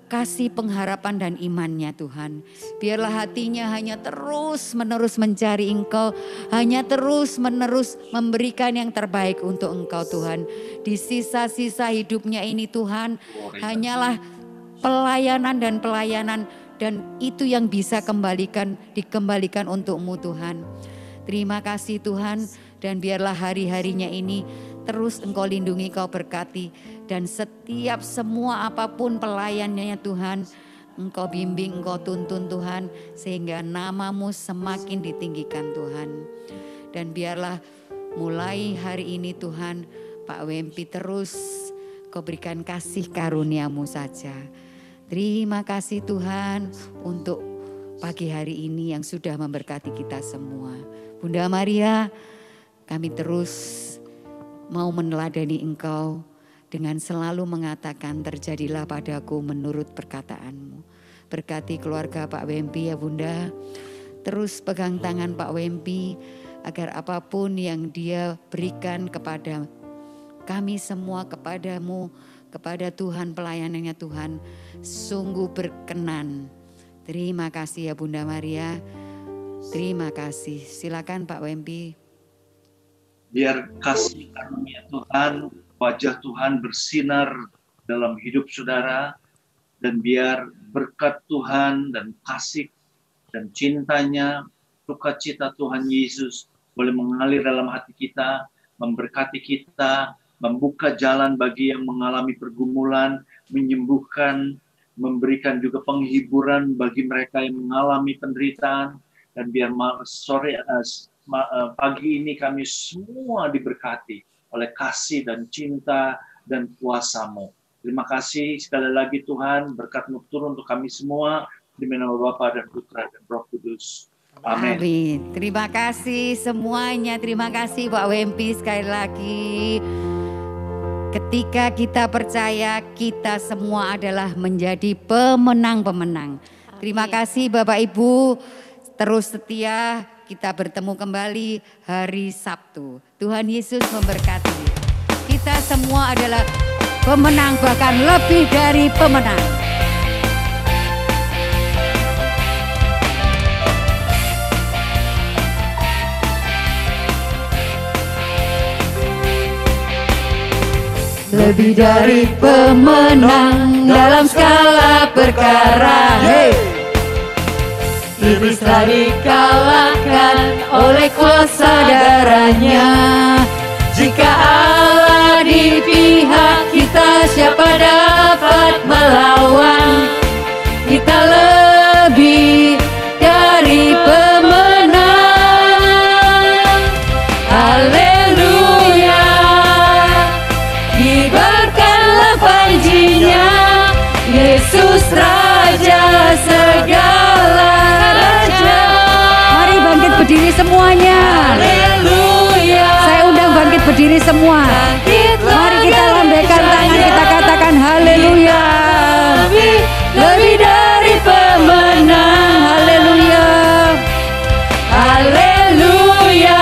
kasih pengharapan dan imannya Tuhan. Biarlah hatinya hanya terus menerus mencari engkau. Hanya terus menerus memberikan yang terbaik untuk engkau Tuhan. Di sisa-sisa hidupnya ini Tuhan, hanyalah pelayanan dan pelayanan. Dan itu yang bisa dikembalikan untukmu Tuhan. Terima kasih Tuhan. Dan biarlah hari-harinya ini terus engkau lindungi, kau berkati. Dan setiap semua apapun pelayanannya Tuhan, engkau bimbing, engkau tuntun Tuhan. Sehingga namamu semakin ditinggikan Tuhan. Dan biarlah mulai hari ini Tuhan, Pak Wempi terus kau berikan kasih karuniamu saja. Terima kasih Tuhan untuk pagi hari ini yang sudah memberkati kita semua. Bunda Maria, kami terus mau meneladani Engkau dengan selalu mengatakan terjadilah padaku menurut perkataanmu. Berkati keluarga Pak Wempi ya Bunda. Terus pegang tangan Pak Wempi agar apapun yang dia berikan kepada kami semua, kepadamu, kepada Tuhan, pelayanannya Tuhan, sungguh berkenan. Terima kasih ya Bunda Maria. Terima kasih. Silakan Pak Wempi. Biar kasih karunia Tuhan, wajah Tuhan bersinar dalam hidup saudara. Dan biar berkat Tuhan dan kasih dan cintanya, sukacita Tuhan Yesus boleh mengalir dalam hati kita, memberkati kita, membuka jalan bagi yang mengalami pergumulan, menyembuhkan, memberikan juga penghiburan bagi mereka yang mengalami penderitaan. Dan biar pagi ini kami semua diberkati oleh kasih dan cinta dan kuasa-Mu. Terima kasih sekali lagi Tuhan, berkat-Mu turun untuk kami semua, di nama Bapa dan Putra dan Roh Kudus. Amin. Amin. Terima kasih semuanya, terima kasih Pak Wempi sekali lagi. Ketika kita percaya, kita semua adalah menjadi pemenang-pemenang. Terima kasih Bapak Ibu, terus setia, kita bertemu kembali hari Sabtu. Tuhan Yesus memberkati. Kita semua adalah pemenang, bahkan lebih dari pemenang. Lebih dari pemenang dalam segala perkara. Hey. Iblis telah dikalahkan oleh kuasa darahnya. Jika Allah di pihak kita, siapa dapat melawan? Kita lebih dari pemenang. Haleluya. Kibarkanlah panjinya, Yesus Raja segala raja. Mari bangkit berdiri semuanya. Haleluya. Saya undang bangkit berdiri semua. Mari kita lambaikan tangan, kita katakan haleluya. Lebih dari pemenang. Haleluya. Haleluya.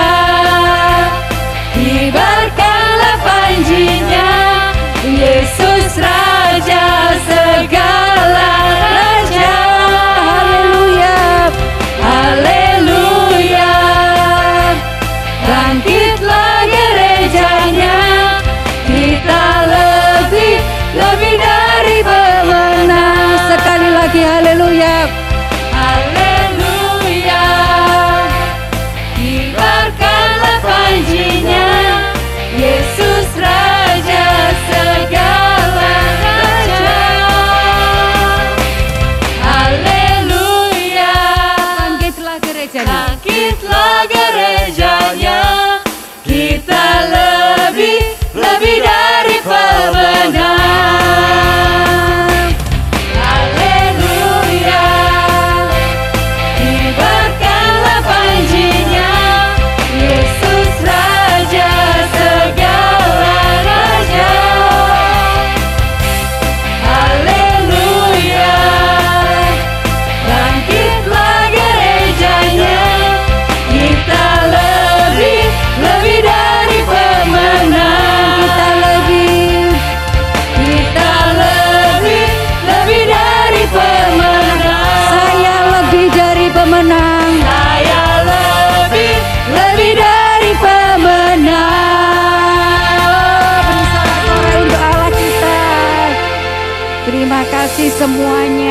Terima kasih semuanya.